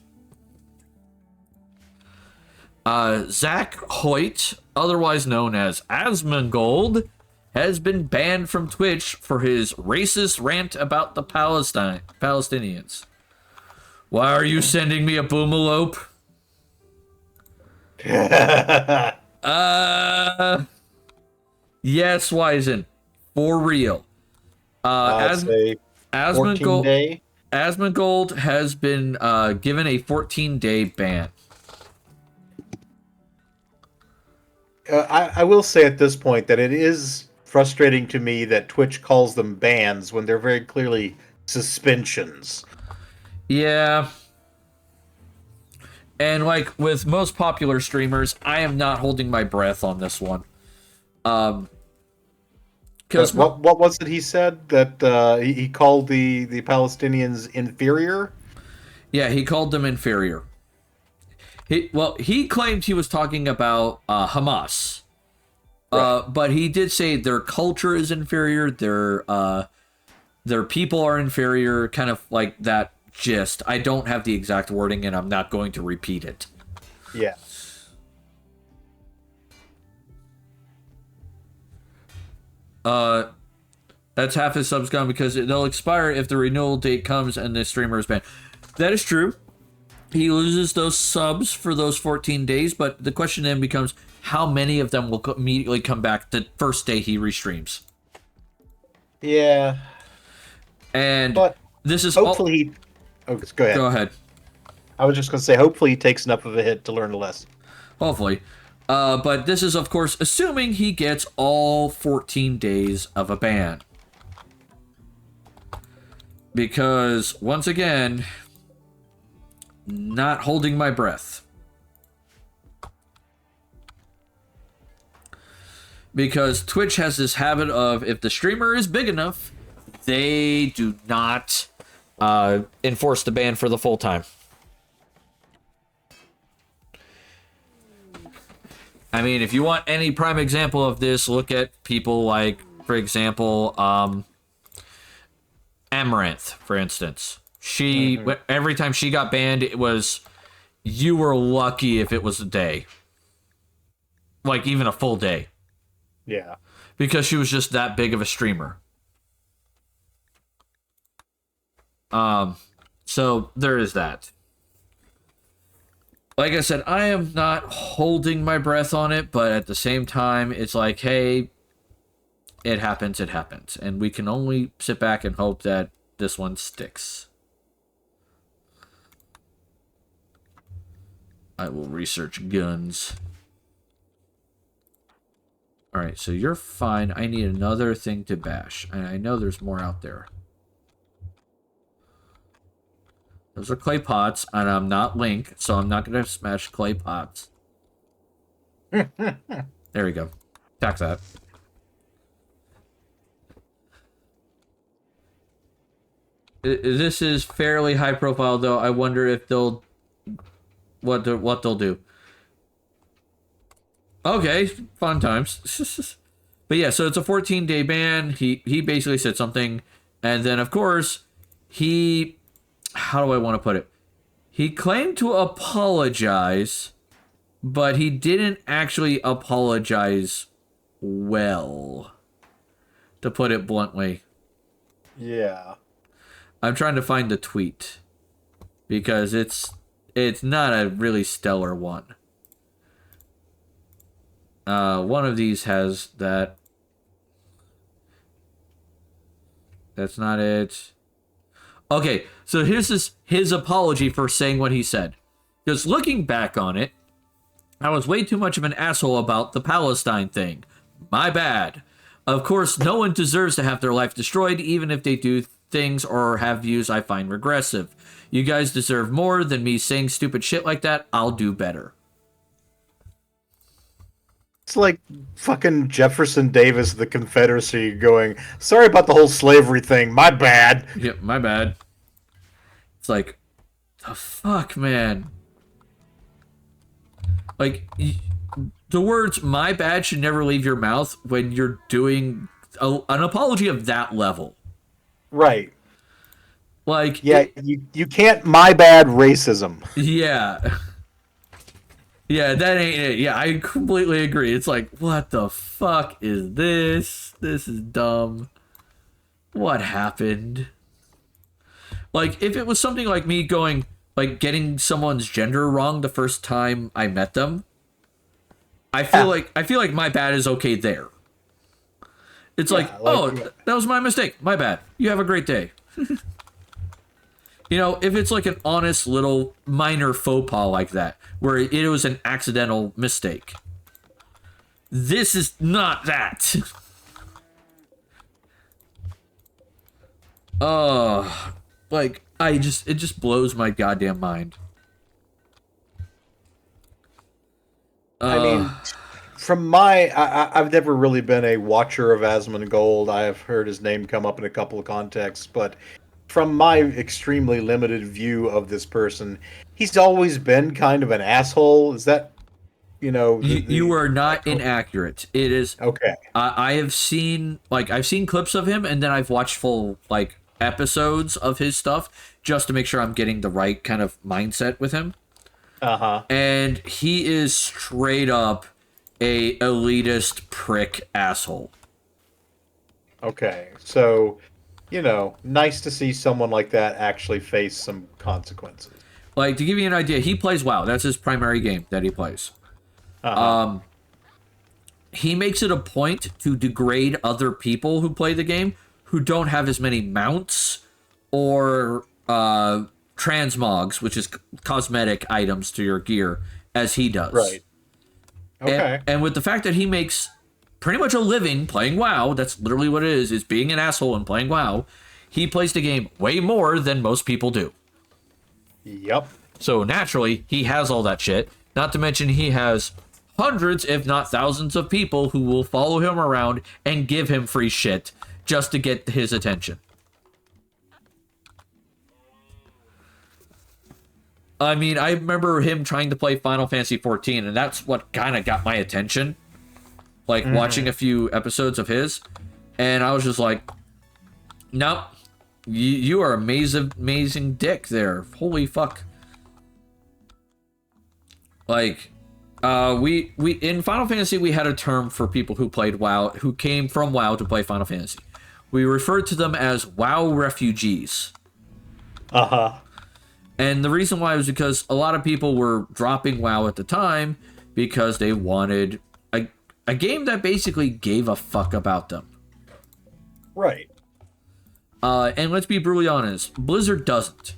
Zach Hoyt, otherwise known as Asmongold, has been banned from Twitch for his racist rant about the Palestinians. Why are you sending me a boomalope? Yes, Wizen. For real. Asmongold has been given a 14-day ban. I will say at this point that it is frustrating to me that Twitch calls them bans when they're very clearly suspensions. Yeah. And like with most popular streamers, I am not holding my breath on this one. Because what was it he said that he called the Palestinians inferior? Yeah, he called them inferior. He claimed he was talking about Hamas. Right. But he did say their culture is inferior, their people are inferior, kind of like that gist. I don't have the exact wording, and I'm not going to repeat it. Yeah. That's half his subs gone because they'll expire if the renewal date comes and the streamer is banned. That is true. He loses those subs for those 14 days, but the question then becomes how many of them will immediately come back the first day he restreams. Yeah. And But this is hopefully Oh, go ahead. Go ahead. I was just going to say, hopefully he takes enough of a hit to learn a lesson. Hopefully. But this is, of course, assuming he gets all 14 days of a ban. Because, once again, not holding my breath. Because Twitch has this habit of, if the streamer is big enough, they do not enforce the ban for the full time. I mean, if you want any prime example of this, look at people like, for example, Amaranth, for instance. She, every time she got banned, it was, you were lucky if it was a day. Like, even a full day. Yeah. Because she was just that big of a streamer. So there is that. Like I said, I am not holding my breath on it, but at the same time, it's like, hey, it happens, and we can only sit back and hope that this one sticks. I will research guns. Alright, so you're fine. I need another thing to bash. And I know there's more out there. Those are clay pots, and I'm not Link, so I'm not going to smash clay pots. There we go. Attack that. This is fairly high profile, though. I wonder if they'll... What they'll do. Okay, fun times. But yeah, so it's a 14-day ban. He basically said something, and then, of course, he... How do I want to put it? He claimed to apologize, but he didn't actually apologize well, to put it bluntly. Yeah. I'm trying to find the tweet, because it's not a really stellar one. One of these has that. That's not it. Okay, so here's his apology for saying what he said. Because looking back on it, I was way too much of an asshole about the Palestine thing. My bad. Of course, no one deserves to have their life destroyed, even if they do things or have views I find regressive. You guys deserve more than me saying stupid shit like that. I'll do better. It's like fucking Jefferson Davis of the Confederacy going, sorry about the whole slavery thing, my bad. Yep, my bad. It's like, the fuck, man. Like, the words "my bad" should never leave your mouth when you're doing an apology of that level. Right. Like, yeah, you can't my bad racism. Yeah. Yeah, that ain't it. Yeah, I completely agree. It's like, what the fuck is this? This is dumb. What happened? Like, if it was something like me going, like, getting someone's gender wrong the first time I met them, I feel like my bad is okay there. It's like, that was my mistake. My bad. You have a great day. You know, if it's like an honest little minor faux pas like that, where it was an accidental mistake. This is not that. Like, it just blows my goddamn mind. I mean, from I've never really been a watcher of Asmongold. I have heard his name come up in a couple of contexts, but from my extremely limited view of this person, he's always been kind of an asshole. Is that, You are not inaccurate. It is. Okay. I have seen I've seen clips of him, and then I've watched full episodes of his stuff just to make sure I'm getting the right kind of mindset with him. And he is straight up a elitist prick asshole. Okay, so, nice to see someone like that actually face some consequences. To give you an idea, he plays WoW. That's his primary game that he plays. He makes it a point to degrade other people who play the game who don't have as many mounts or transmogs, which is cosmetic items to your gear, as he does. Right. Okay. And with the fact that he makes pretty much a living playing WoW, that's literally what it is being an asshole and playing WoW, he plays the game way more than most people do. Yep. So naturally, he has all that shit. Not to mention he has hundreds, if not thousands, of people who will follow him around and give him free shit just to get his attention. I mean, I remember him trying to play Final Fantasy XIV, and that's what kind of got my attention. Watching a few episodes of his, and I was just like, nope, you are amazing dick there. Holy fuck. We in Final Fantasy, we had a term for people who played WoW, who came from WoW to play Final Fantasy. We referred to them as WoW refugees. And the reason why was because a lot of people were dropping WoW at the time because they wanted a game that basically gave a fuck about them. Right. And let's be brutally honest, Blizzard doesn't.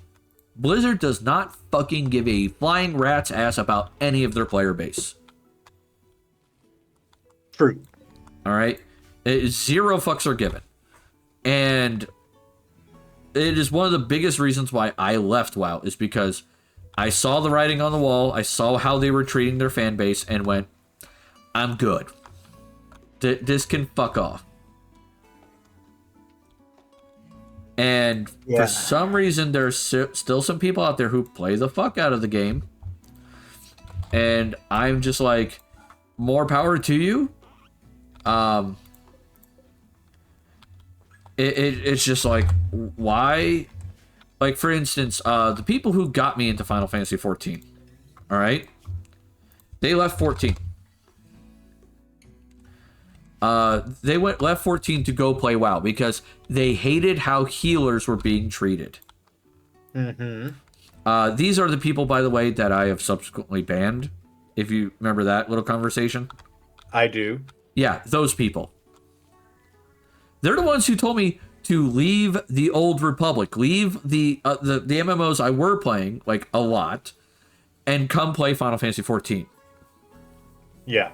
Blizzard does not fucking give a flying rat's ass about any of their player base. True. Alright? Zero fucks are given. And it is one of the biggest reasons why I left WoW, is because I saw the writing on the wall, I saw how they were treating their fan base, and went, I'm good. This can fuck off. And for some reason, there's still some people out there who play the fuck out of the game. And I'm just like, more power to you. It's just like, why? Like, for instance, the people who got me into Final Fantasy XIV, all right? They left 14. They left 14 to go play WoW because they hated how healers were being treated. These are the people, by the way, that I have subsequently banned. If you remember that little conversation. I do. Yeah, those people. They're the ones who told me to leave the Old Republic, leave the MMOs I were playing, a lot, and come play Final Fantasy XIV. Yeah.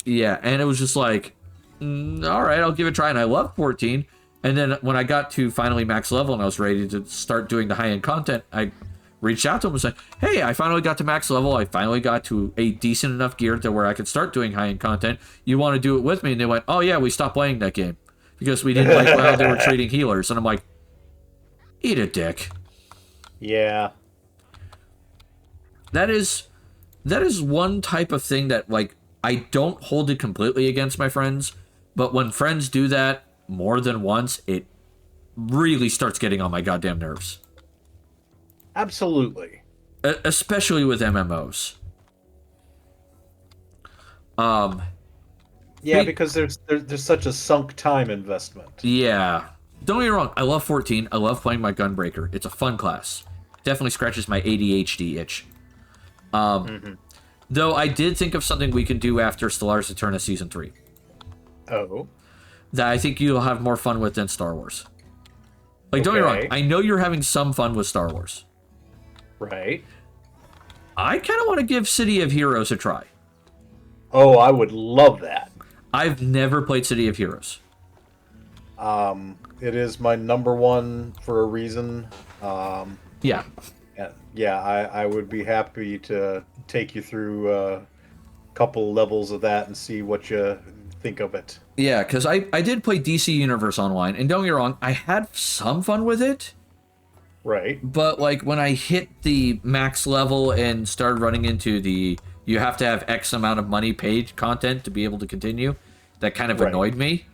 Yeah, and it was just like, all right, I'll give it a try. And I love 14. And then when I got to finally max level and I was ready to start doing the high-end content, I reached out to them and said, hey, I finally got to max level. I finally got to a decent enough gear to where I could start doing high-end content. You want to do it with me? And they went, oh, yeah, we stopped playing that game because we didn't like how they were treating healers. And I'm like, eat a dick. Yeah. That is one type of thing that, I don't hold it completely against my friends, but when friends do that more than once, it really starts getting on my goddamn nerves. Absolutely. Especially with MMOs. Yeah, because there's such a sunk time investment. Yeah. Don't get me wrong, I love 14. I love playing my Gunbreaker. It's a fun class. Definitely scratches my ADHD itch. Though I did think of something we can do after Stellaris Eterna Season 3. Oh. That I think you'll have more fun with than Star Wars. Don't get me wrong, I know you're having some fun with Star Wars. Right. I kind of want to give City of Heroes a try. Oh, I would love that. I've never played City of Heroes. It is my number one for a reason. Yeah. Yeah, I would be happy to take you through a couple levels of that and see what you think of it. Yeah, because I did play DC Universe Online, and don't get me wrong, I had some fun with it. Right. But like when I hit the max level and started running into the you have to have X amount of money paid content to be able to continue, that kind of annoyed me.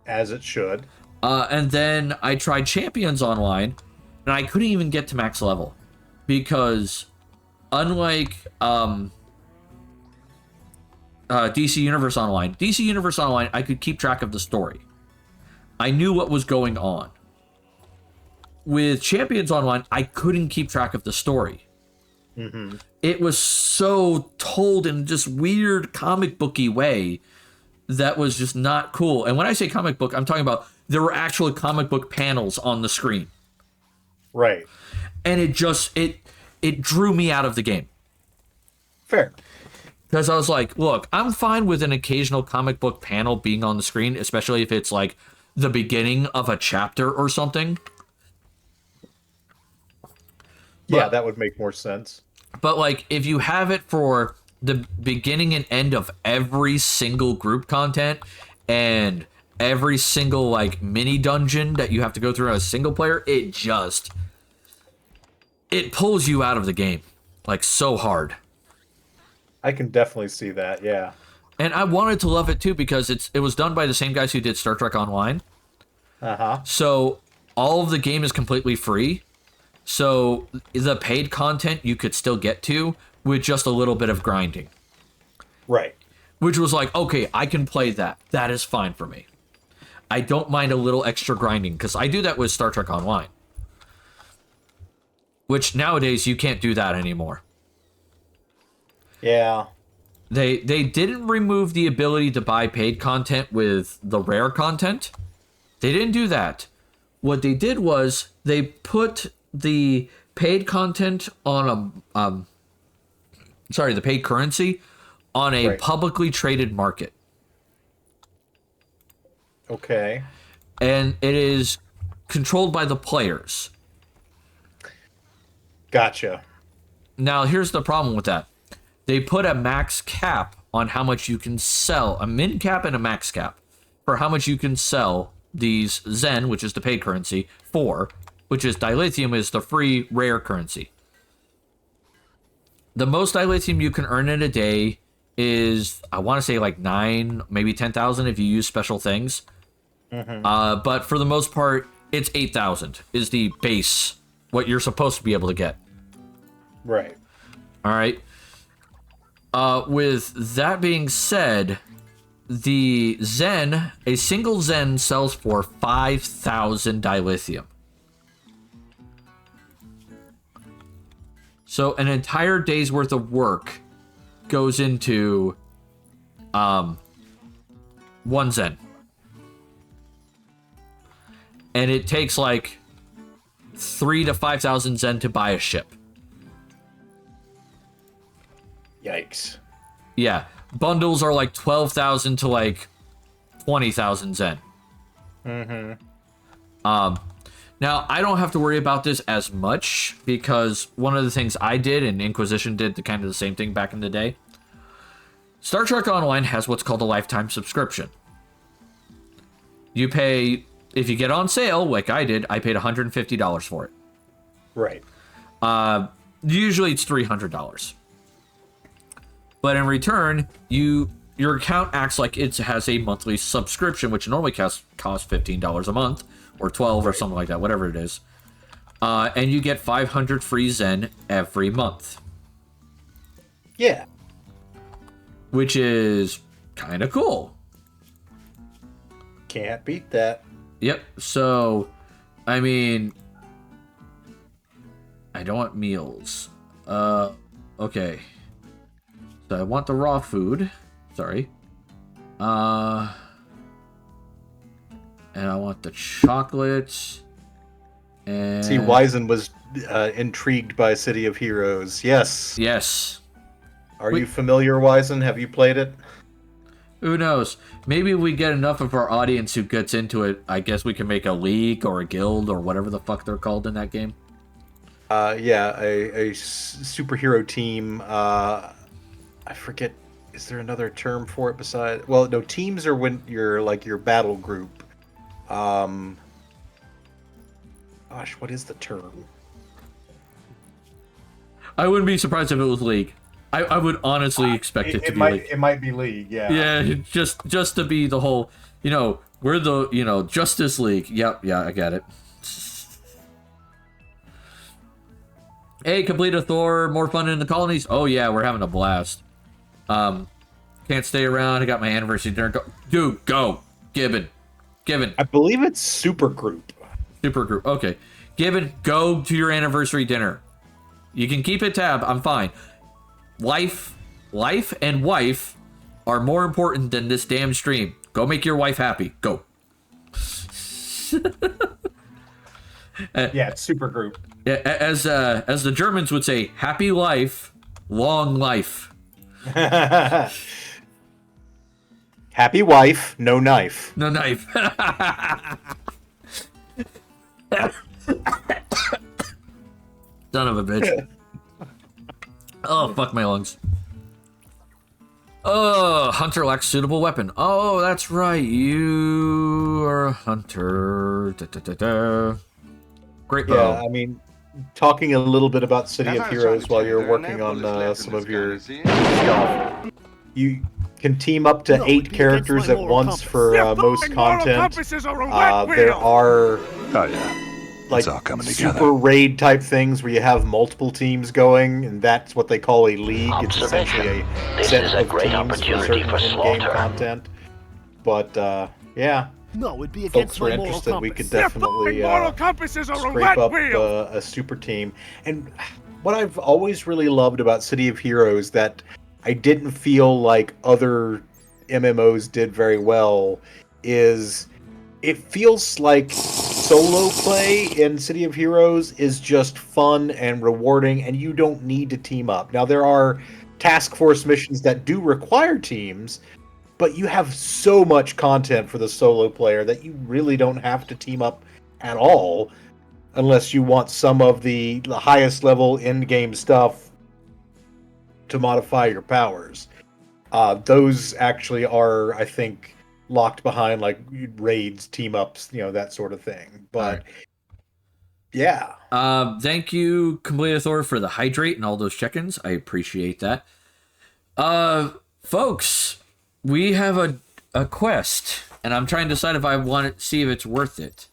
As it should. And then I tried Champions Online, and I couldn't even get to max level because unlike DC Universe Online, I could keep track of the story. I knew what was going on. With Champions Online, I couldn't keep track of the story. Mm-hmm. It was so told in just weird comic booky way that was just not cool. And when I say comic book, I'm talking about there were actual comic book panels on the screen. Right. And it drew me out of the game. Fair. Because I was like, look, I'm fine with an occasional comic book panel being on the screen, especially if it's like the beginning of a chapter or something. Yeah, that would make more sense. But like if you have it for the beginning and end of every single group content and every single like mini dungeon that you have to go through as a single player, it pulls you out of the game like so hard. I can definitely see that, yeah. And I wanted to love it too because it was done by the same guys who did Star Trek Online. Uh-huh. So all of the game is completely free. So the paid content you could still get to with just a little bit of grinding. Right. Which was like, okay, I can play that. That is fine for me. I don't mind a little extra grinding because I do that with Star Trek Online. Which nowadays you can't do that anymore. Yeah. They didn't remove the ability to buy paid content with the rare content. They didn't do that. What they did was they put the paid content on the paid currency on a publicly traded market. Okay. And it is controlled by the players. Gotcha. Now, here's the problem with that. They put a max cap on how much you can sell, a min cap and a max cap, for how much you can sell these Zen, which is the paid currency, for, which is dilithium is the free rare currency. The most dilithium you can earn in a day is, I want to say like 9, maybe 10,000 if you use special things. Mm-hmm. But for the most part, it's 8,000 is the base, what you're supposed to be able to get. Right. All right. With that being said, the Zen, a single Zen sells for 5,000 dilithium. So an entire day's worth of work goes into one Zen. And it takes like 3,000 to 5,000 Zen to buy a ship. Yikes. Yeah. Bundles are like 12,000 to like 20,000 Zen. Mm-hmm. Now, I don't have to worry about this as much because one of the things I did, and Inquisition did the kind of the same thing back in the day. Star Trek Online has what's called a lifetime subscription. You pay, if you get on sale, like I did, I paid $150 for it. Right. Usually it's $300. But in return, your account acts like it has a monthly subscription, which normally costs $15 a month, or $12 or something like that, whatever it is. And you get 500 free Zen every month. Yeah. Which is kind of cool. Can't beat that. Yep, so, I mean, I don't want meals. Okay. So I want the raw food. Sorry. And I want the chocolate. And See, Wizen was intrigued by City of Heroes. Yes. Yes. Are you familiar, Wizen? Have you played it? Who knows? Maybe we get enough of our audience who gets into it. I guess we can make a league or a guild or whatever the fuck they're called in that game. Yeah, a superhero team. I forget is there another term for it besides? Well, no, teams are when you're like your battle group. Gosh, what is the term? I wouldn't be surprised if it was League. I would honestly expect it to be League. It might be League, yeah. Yeah, just to be the whole, we're the, Justice League. Yep, yeah, I get it. Hey, complete a Thor, more fun in the colonies. Oh yeah, we're having a blast. Can't stay around. I got my anniversary dinner. Dude, go. Gibbon. I believe it's Supergroup. Supergroup. Okay. Gibbon, go to your anniversary dinner. You can keep it tab. I'm fine. Life and wife are more important than this damn stream. Go make your wife happy. Go. Yeah, it's Supergroup. As the Germans would say, happy life, long life. Happy wife, no knife. No knife. Son of a bitch. Oh, fuck my lungs. Oh, hunter lacks suitable weapon. Oh, that's right. You are a hunter. Da, da, da, da. Great bow. Yeah, I mean, talking a little bit about City of Heroes while you're working on some of your stuff. You can team up to 8 characters at once for most content. There are like super raid type things where you have multiple teams going, and that's what they call a league. It's essentially a set of teams for certain in-game content. But yeah, folks were interested. We could definitely scrape up a super team. And what I've always really loved about City of Heroes that I didn't feel like other MMOs did very well is it feels like solo play in City of Heroes is just fun and rewarding, and you don't need to team up. Now, there are task force missions that do require teams, but you have so much content for the solo player that you really don't have to team up at all unless you want some of the highest level in-game stuff to modify your powers. Those actually are, I think, locked behind like raids, team ups, that sort of thing. But yeah. Thank you, Completor, for the hydrate and all those check-ins. I appreciate that. Folks, we have a quest, and I'm trying to decide if I want to see if it's worth it.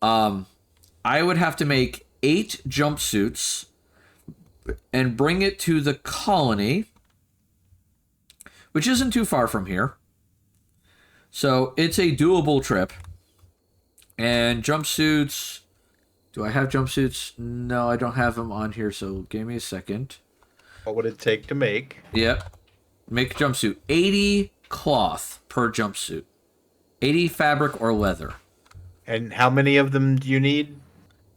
I would have to make 8 jumpsuits and bring it to the colony, which isn't too far from here. So it's a doable trip. And jumpsuits, do I have jumpsuits? No, I don't have them on here, so give me a second. What would it take to make? Yep. Make a jumpsuit. 80 cloth per jumpsuit. 80 fabric or leather. And how many of them do you need?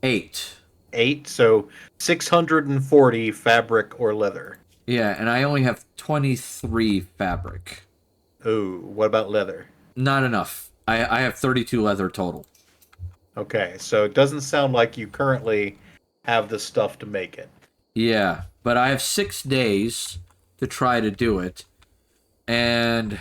8. 8, so 640 fabric or leather. Yeah, and I only have 23 fabric. Ooh, what about leather? Not enough. I have 32 leather total. Okay, so it doesn't sound like you currently have the stuff to make it. Yeah, but I have 6 days to try to do it. And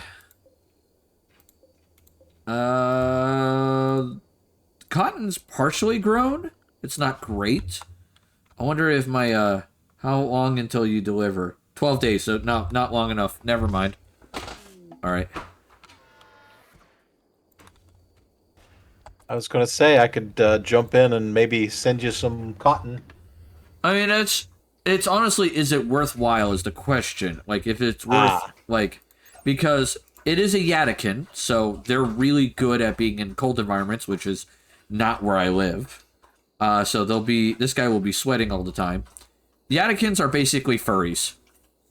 cotton's partially grown. It's not great. I wonder if my how long until you deliver? 12 days, so no, not long enough. Never mind. All right. I was going to say I could jump in and maybe send you some cotton. I mean, it's honestly, is it worthwhile is the question. Like, if it's worth, because it is a Yatakin, so they're really good at being in cold environments, which is not where I live. So this guy will be sweating all the time. The Yatakins are basically furries.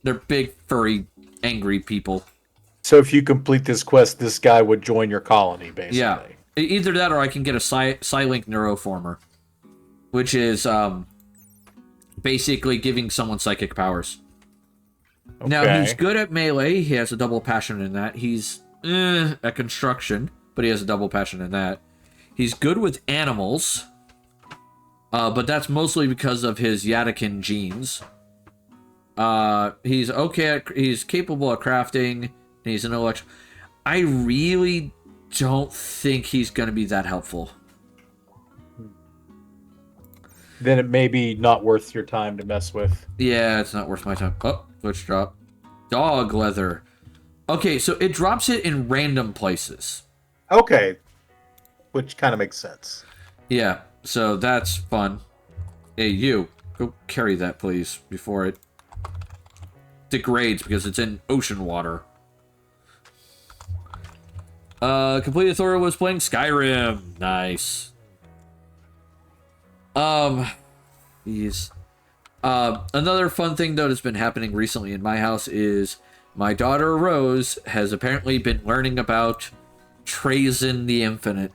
They're big, furry, angry people. So if you complete this quest, this guy would join your colony, basically. Yeah. Either that or I can get a Psylink Neuroformer, which is basically giving someone psychic powers. Okay. Now, he's good at melee. He has a double passion in that. He's at construction, but he has a double passion in that. He's good with animals, but that's mostly because of his Yatakin genes. He's okay. He's capable of crafting, and he's an elect. I really don't think he's going to be that helpful. Then it may be not worth your time to mess with. Yeah, it's not worth my time. Oh, glitch drop. Dog leather. Okay, so it drops it in random places. Okay, which kind of makes sense. Yeah, so that's fun. Hey, you. Go carry that, please, before it degrades because it's in ocean water. Completed Thora was playing Skyrim. Nice. Jeez. Another fun thing, though, that's been happening recently in my house is my daughter Rose has apparently been learning about Trazen the Infinite.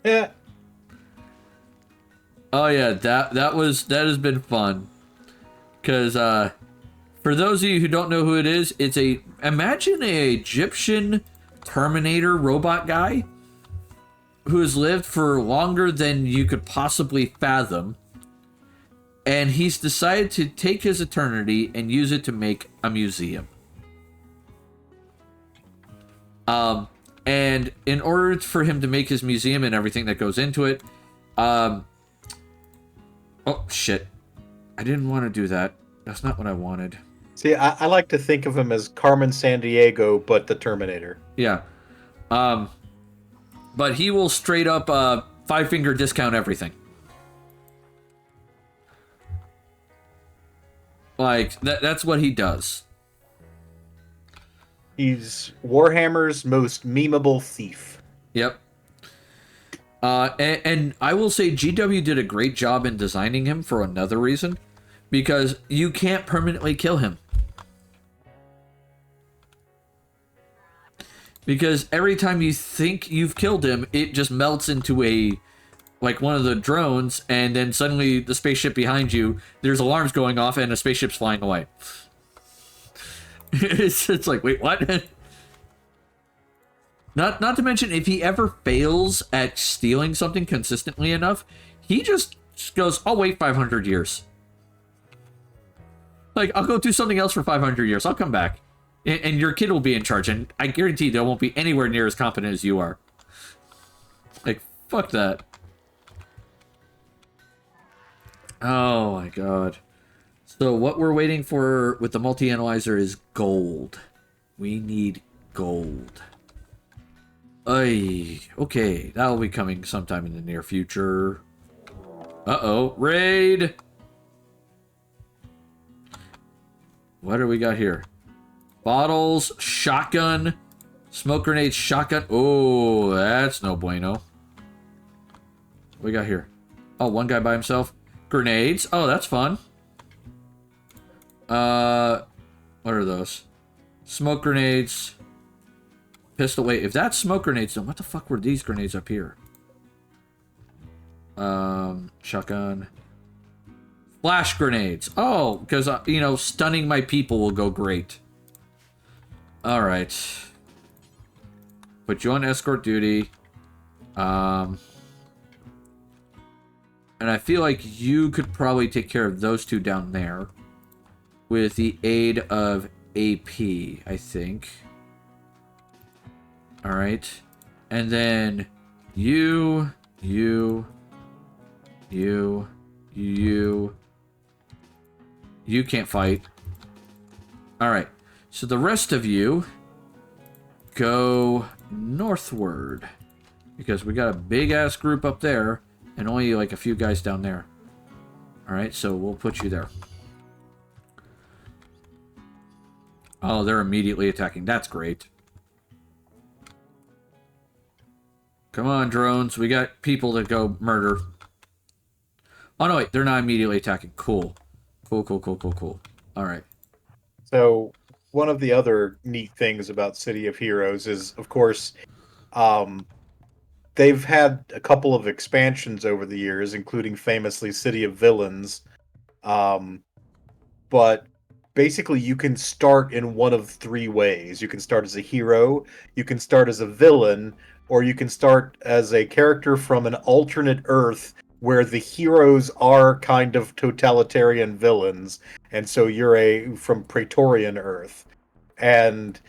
Yeah. Oh yeah, that has been fun. Cause for those of you who don't know who it is, imagine a Egyptian Terminator robot guy who has lived for longer than you could possibly fathom. And he's decided to take his eternity and use it to make a museum. And in order for him to make his museum and everything that goes into it, oh shit. I didn't want to do that. That's not what I wanted. See, I like to think of him as Carmen Sandiego, but the Terminator. Yeah. But he will straight up 5-finger discount everything. Like, that's what he does. He's Warhammer's most memeable thief. Yep. And I will say GW did a great job in designing him for another reason. Because you can't permanently kill him. Because every time you think you've killed him, it just melts into one of the drones, and then suddenly the spaceship behind you, there's alarms going off and a spaceship's flying away. It's like, wait, what? Not to mention, if he ever fails at stealing something consistently enough, he just goes, I'll wait 500 years. Like, I'll go do something else for 500 years. I'll come back. And your kid will be in charge, and I guarantee they won't be anywhere near as competent as you are. Like, fuck that. Oh my god. So what we're waiting for with the multi-analyzer is gold. We need gold. Ay, okay, that'll be coming sometime in the near future. Uh-oh, raid! What do we got here? Bottles, shotgun, smoke grenades, shotgun. Oh, that's no bueno. What we got here? Oh, one guy by himself. Grenades. Oh, that's fun. What are those? Smoke grenades. Pistol. Wait, if that's smoke grenades, then what the fuck were these grenades up here? Shotgun. Flash grenades. Oh, because, stunning my people will go great. Alright. Put you on escort duty. And I feel like you could probably take care of those two down there. With the aid of AP, I think. Alright. And then you can't fight. Alright. So the rest of you go northward. Because we got a big ass group up there and only like a few guys down there. Alright, so we'll put you there. Oh, they're immediately attacking. That's great. Come on, drones. We got people to go murder. Oh, no, wait. They're not immediately attacking. Cool. Cool. Alright. So, one of the other neat things about City of Heroes is, of course, they've had a couple of expansions over the years, including famously City of Villains. But basically, you can start in one of three ways. You can start as a hero, you can start as a villain, or you can start as a character from an alternate Earth where the heroes are kind of totalitarian villains, and so you're from Praetorian Earth. And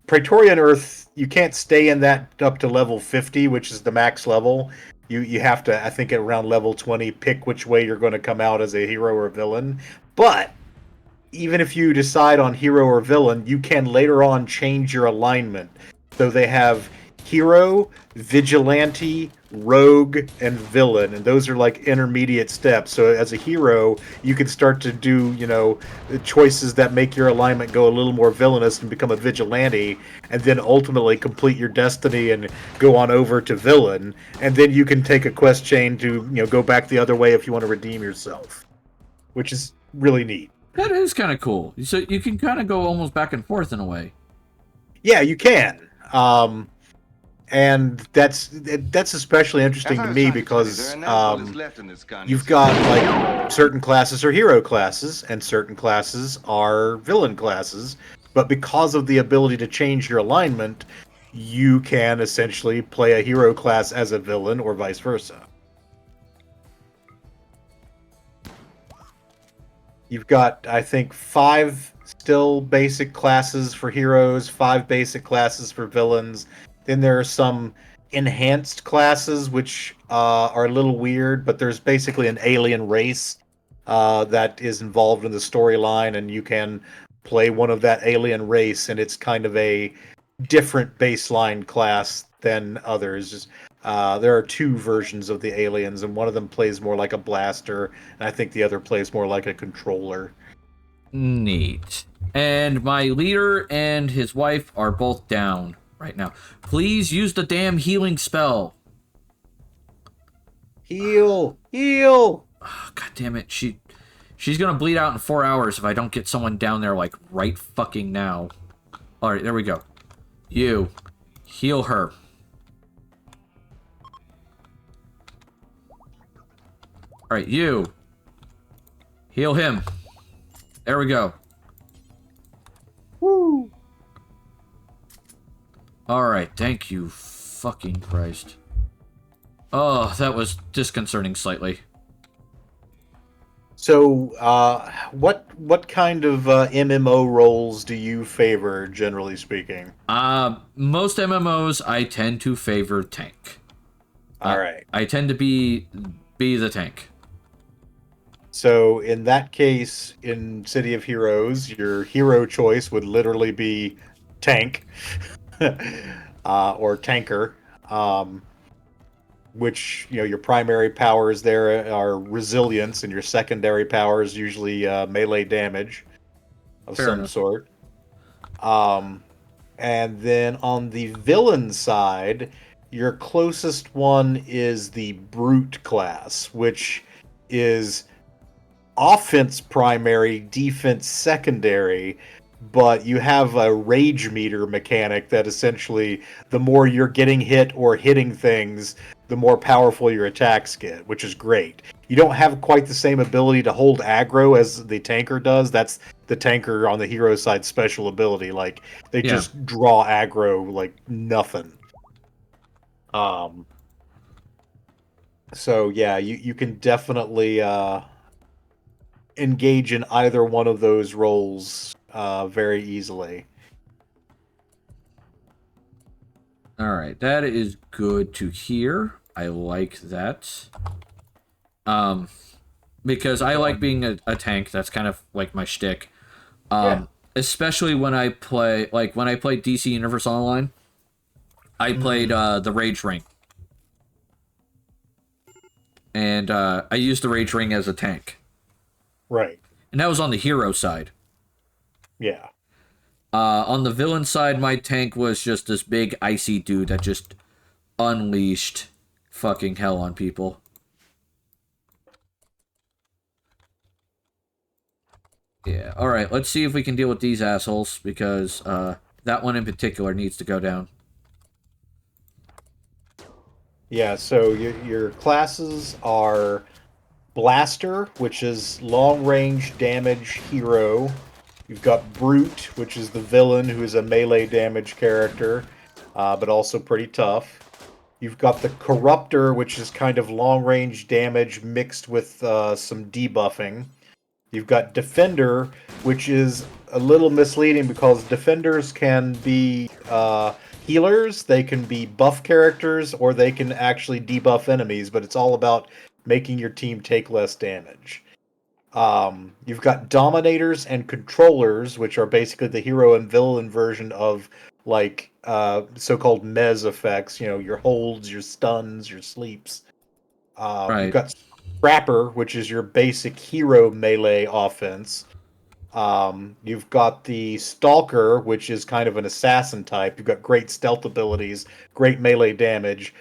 Praetorian Earth, you can't stay in that up to level 50, which is the max level. You have to, I think, at around level 20, pick which way you're going to come out as a hero or villain. But even if you decide on hero or villain, you can later on change your alignment. So they have hero, vigilante, rogue, and villain, and those are like intermediate steps. So as a hero, you can start to do, choices that make your alignment go a little more villainous and become a vigilante, and then ultimately complete your destiny and go on over to villain. And then you can take a quest chain to, go back the other way if you want to redeem yourself, which is really neat. That is kind of cool. So you can kind of go almost back and forth in a way. Yeah, you can. And that's especially interesting to me because you've got like certain classes are hero classes and certain classes are villain classes, but because of the ability to change your alignment, you can essentially play a hero class as a villain or vice versa. You've got, I think, 5 still basic classes for heroes, 5 basic classes for villains. Then there are some enhanced classes, which are a little weird, but there's basically an alien race that is involved in the storyline, and you can play one of that alien race, and it's kind of a different baseline class than others. There are 2 versions of the aliens, and one of them plays more like a blaster, and I think the other plays more like a controller. Neat. And my leader and his wife are both down right now. Please use the damn healing spell. Heal! Heal! Oh, God damn it. She's gonna bleed out in 4 hours if I don't get someone down there, like, right fucking now. Alright, there we go. You. Heal her. Alright, you. Heal him. There we go. Woo! Alright, thank you, fucking Christ. Oh, that was disconcerting slightly. So, what kind of MMO roles do you favor, generally speaking? Most MMOs, I tend to favor tank. Alright. I tend to be the tank. So, in that case, in City of Heroes, your hero choice would literally be tank. Or tanker. Which, your primary powers there are resilience, and your secondary power is usually melee damage of Fair some enough. sort. And then on the villain side, your closest one is the brute class, which is offense primary, defense secondary, but you have a rage meter mechanic that essentially the more you're getting hit or hitting things, the more powerful your attacks get, which is great. You don't have quite the same ability to hold aggro as the tanker does. That's the tanker on the hero side special ability. Like, they just draw aggro like nothing. So yeah, you can definitely engage in either one of those roles very easily. Alright, that is good to hear. I like that. Because I like being a tank. That's kind of like my shtick. Especially when I play, DC Universe Online, I played the Rage Ring. And I used the Rage Ring as a tank. Right. And that was on the hero side. Yeah. On the villain side, my tank was just this big icy dude that just unleashed fucking hell on people. Yeah, alright, let's see if we can deal with these assholes, because that one in particular needs to go down. Yeah, so your classes are Blaster, which is long-range damage hero. You've got Brute, which is the villain, who is a melee damage character, but also pretty tough. You've got the Corruptor, which is kind of long range damage mixed with some debuffing. You've got Defender, which is a little misleading because Defenders can be healers, they can be buff characters, or they can actually debuff enemies, but it's all about making your team take less damage. You've got Dominators and Controllers, which are basically the hero and villain version of like so-called mez effects, your holds, your stuns, your sleeps. You've Right. got Scrapper, which is your basic hero melee offense. You've got the Stalker, which is kind of an assassin type. You've got great stealth abilities, great melee damage,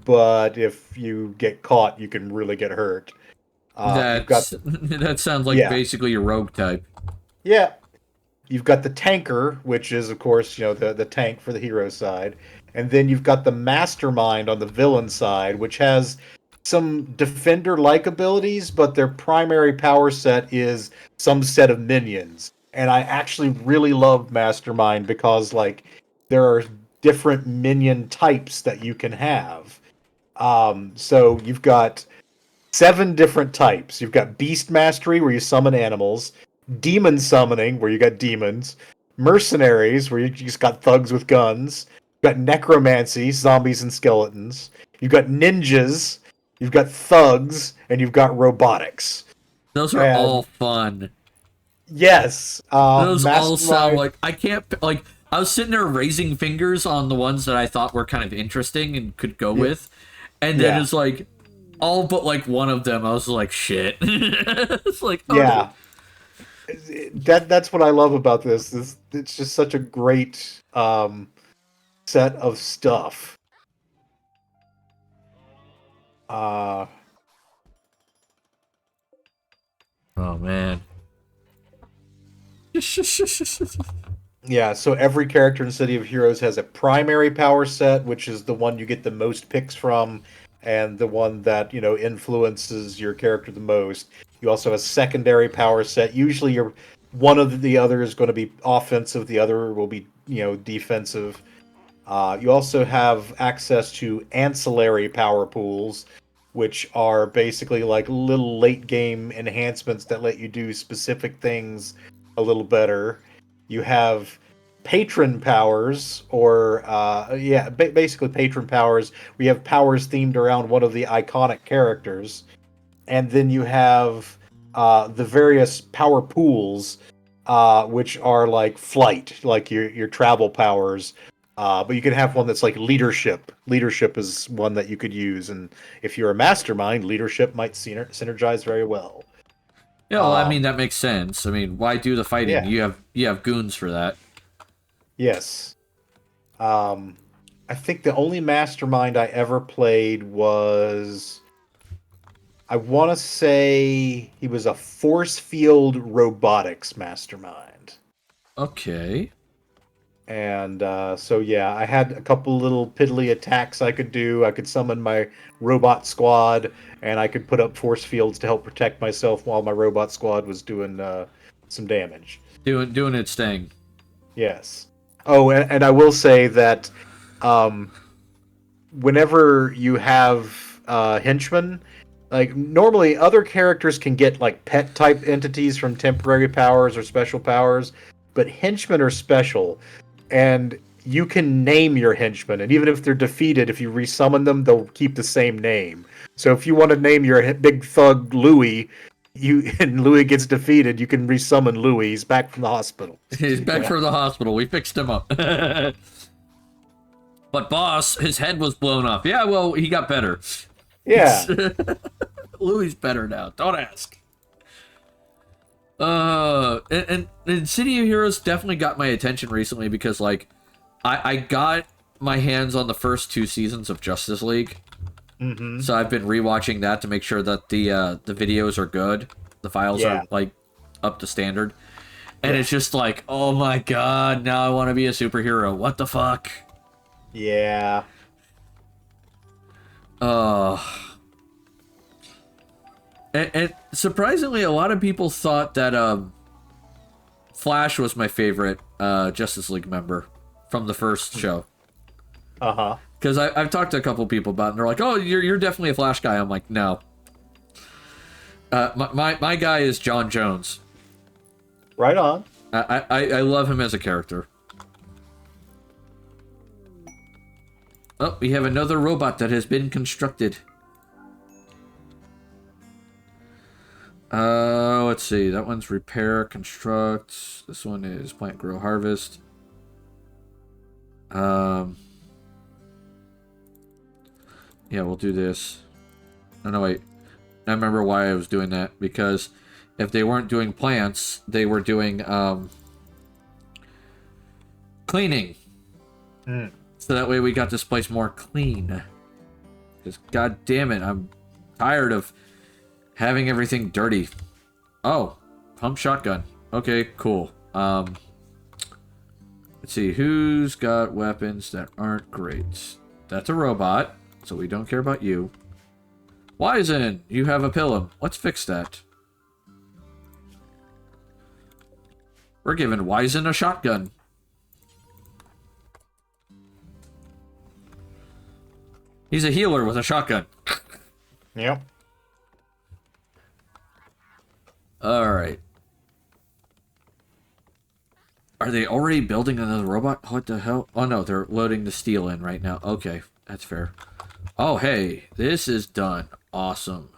but if you get caught, you can really get hurt. You've got That's that sounds like yeah, basically a rogue type. yeah. You've got the Tanker, which is of course the tank for the hero side, and then you've got the Mastermind on the villain side, which has some defender-like abilities, but their primary power set is some set of minions. And I actually really love Mastermind because like there are different minion types that you can have. So you've got 7 different types. You've got Beast Mastery, where you summon animals, Demon Summoning, where you got demons, Mercenaries, where you just got thugs with guns, you've got Necromancy, zombies and skeletons, you've got Ninjas, you've got Thugs, and you've got Robotics. Those are all And fun. yes, Those all sound Mastermind. like I can't like I was sitting there raising fingers on the ones that I thought were kind of interesting and could go with, and then Yeah. it's like all but like one of them. I was like, shit. It's like, oh. Yeah, that's what I love about this. It's just such a great set of stuff. Uh, Oh man. Yeah, so every character in City of Heroes has a primary power set, which is the one you get the most picks from, and the one that, influences your character the most. You also have a secondary power set. Usually one of the other is going to be offensive, the other will be, defensive. You also have access to ancillary power pools, which are basically like little late game enhancements that let you do specific things a little better. You have patron powers, or basically patron powers. We have powers themed around one of the iconic characters, and then you have the various power pools, which are like flight, like your travel powers. But you can have one that's like leadership. Leadership is one that you could use, and if you're a mastermind, leadership might synergize very well. Yeah, well, I mean that makes sense. I mean, why do the fighting? Yeah. You have goons for that. Yes. I think the only mastermind I ever played was, I want to say he was a force field robotics mastermind. Okay. And so yeah, I had a couple little piddly attacks I could do. I could summon my robot squad, and I could put up force fields to help protect myself while my robot squad was doing some damage. Doing its thing. Yes. Oh, and I will say that whenever you have henchmen, like normally other characters can get like pet type entities from temporary powers or special powers, but henchmen are special, and you can name your henchmen, and even if they're defeated, if you resummon them, they'll keep the same name. So if you want to name your big thug Louis, and Louis gets defeated, you can resummon Louis. He's back from the hospital. He's back from the hospital. We fixed him up. But boss, his head was blown off. Yeah, well, he got better. Yeah. Louis better now. Don't ask. And City of Heroes definitely got my attention recently because, like, I got my hands on the first 2 seasons of Justice League. Mm-hmm. So I've been rewatching that to make sure that the videos are good. The files Yeah. are, like, up to standard. And it's just like, oh my god, now I want to be a superhero. What the fuck? Yeah. And surprisingly, a lot of people thought that Flash was my favorite Justice League member from the first show. Uh-huh. Because I've talked to a couple people about it, and they're like, "Oh, you're definitely a Flash guy." I'm like, "No." My guy is John Jones. Right on. I love him as a character. Oh, we have another robot that has been constructed. Let's see. That one's repair, construct. This one is plant, grow, harvest. Yeah, we'll do this. Oh, no, wait. I remember why I was doing that. Because if they weren't doing plants, they were doing, cleaning. So that way we got this place more clean. Because, god damn it, I'm tired of having everything dirty. Oh, pump shotgun. Okay, cool. Let's see, who's got weapons that aren't great? That's a robot. So we don't care about you. Wizen, you have a pillow. Let's fix that. We're giving Wizen a shotgun. He's a healer with a shotgun. Yep. Alright. Are they already building another robot? What the hell? Oh no, they're loading the steel in right now. Okay, that's fair. Oh, hey, this is done. Awesome.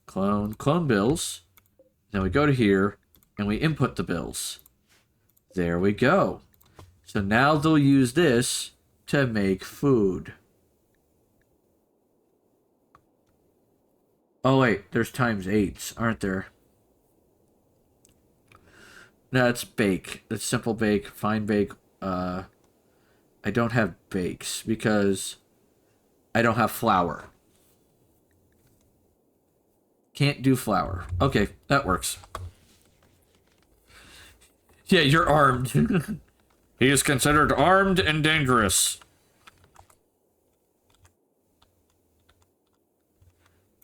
Clone bills. Then we go to here, and we input the bills. There we go. So now they'll use this to make food. Oh, wait, there's times 8s, aren't there? No, it's bake. It's simple bake, fine bake. I don't have bakes because I don't have flour. Can't do flour. Okay, that works. Yeah, you're armed. He is considered armed and dangerous.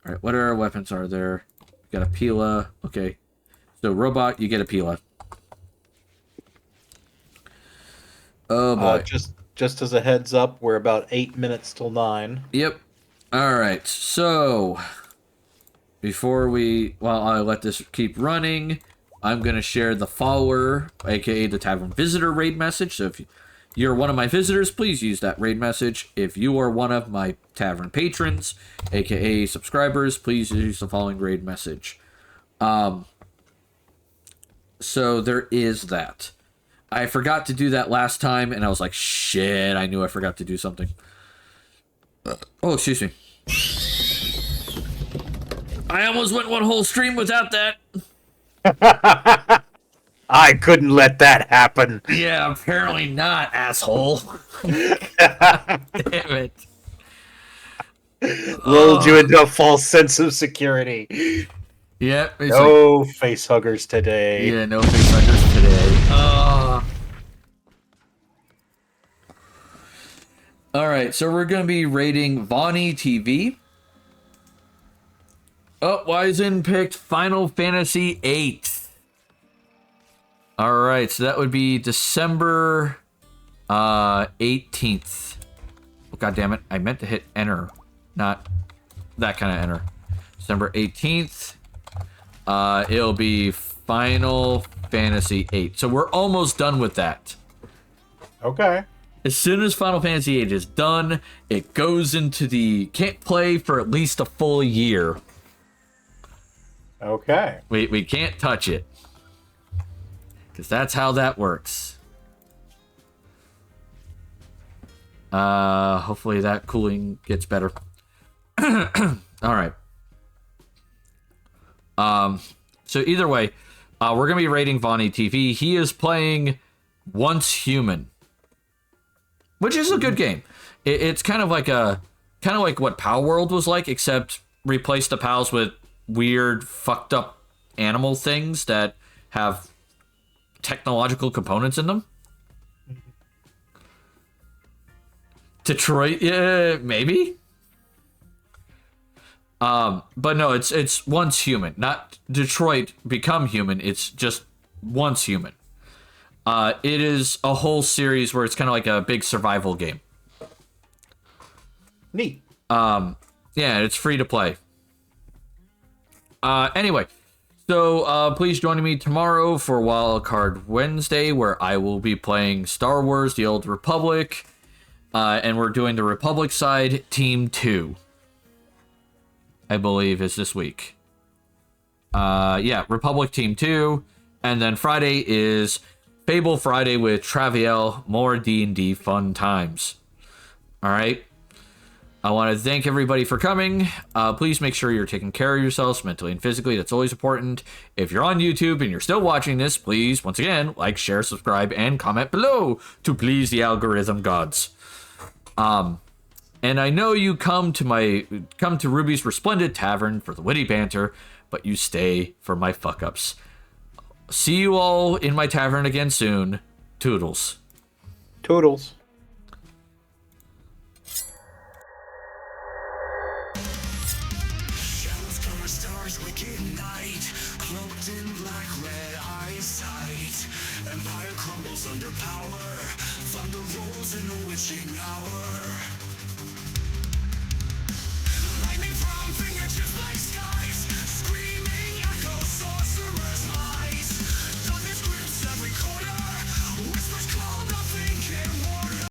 Alright, what our weapons are there? We got a Pila. Okay. So, robot, you get a Pila. Oh, boy. Just as a heads up, we're about 8 minutes till 9. Yep. Alright, so before while I let this keep running, I'm going to share the follower, aka the Tavern Visitor raid message. So if you're one of my visitors, please use that raid message. If you are one of my Tavern patrons, aka subscribers, please use the following raid message. So there is that. I forgot to do that last time, and I was like, shit, I knew I forgot to do something. Oh, excuse me. I almost went one whole stream without that. I couldn't let that happen. Yeah, apparently not, asshole. Damn it. Lulled you into a false sense of security. Yep. No face huggers today. Yeah, no face huggers today. Alright, so we're going to be rating Vonnie TV. Oh, Wizen picked Final Fantasy VIII. Alright, so that would be December 18th. Oh, God damn it. I meant to hit enter, not that kind of enter. December 18th. It'll be Final Fantasy VIII. So we're almost done with that. Okay. As soon as Final Fantasy VIII is done, it goes into the can't play for at least a full year. Okay. We can't touch it. Because that's how that works. Hopefully that cooling gets better. Alright. So either way, we're going to be rating Vonnie TV. He is playing Once Human. Which is a good game. It's kind of like what Power World was like, except replace the pals with weird, fucked up animal things that have technological components in them. Detroit, yeah, maybe. But no, it's Once Human, not Detroit Become Human. It's just Once Human. It is a whole series where it's kind of like a big survival game. Neat. Yeah, it's free to play. Anyway, so please join me tomorrow for Wildcard Wednesday, where I will be playing Star Wars: The Old Republic, and we're doing the Republic side, Team 2. I believe is this week. Yeah, Republic Team 2, and then Friday is Fable Friday with Traviel. More D&D fun times. All right. I want to thank everybody for coming. Please make sure you're taking care of yourselves mentally and physically. That's always important. If you're on YouTube and you're still watching this, please, once again, like, share, subscribe, and comment below to please the algorithm gods. And I know you come to Ruby's Resplendent Tavern for the witty banter, but you stay for my fuck-ups. See you all in my tavern again soon. Toodles. Toodles. Shadows cover stars, wicked night, cloaked in black red eyesight. Empire crumbles under power, thunder rolls in a witching hour.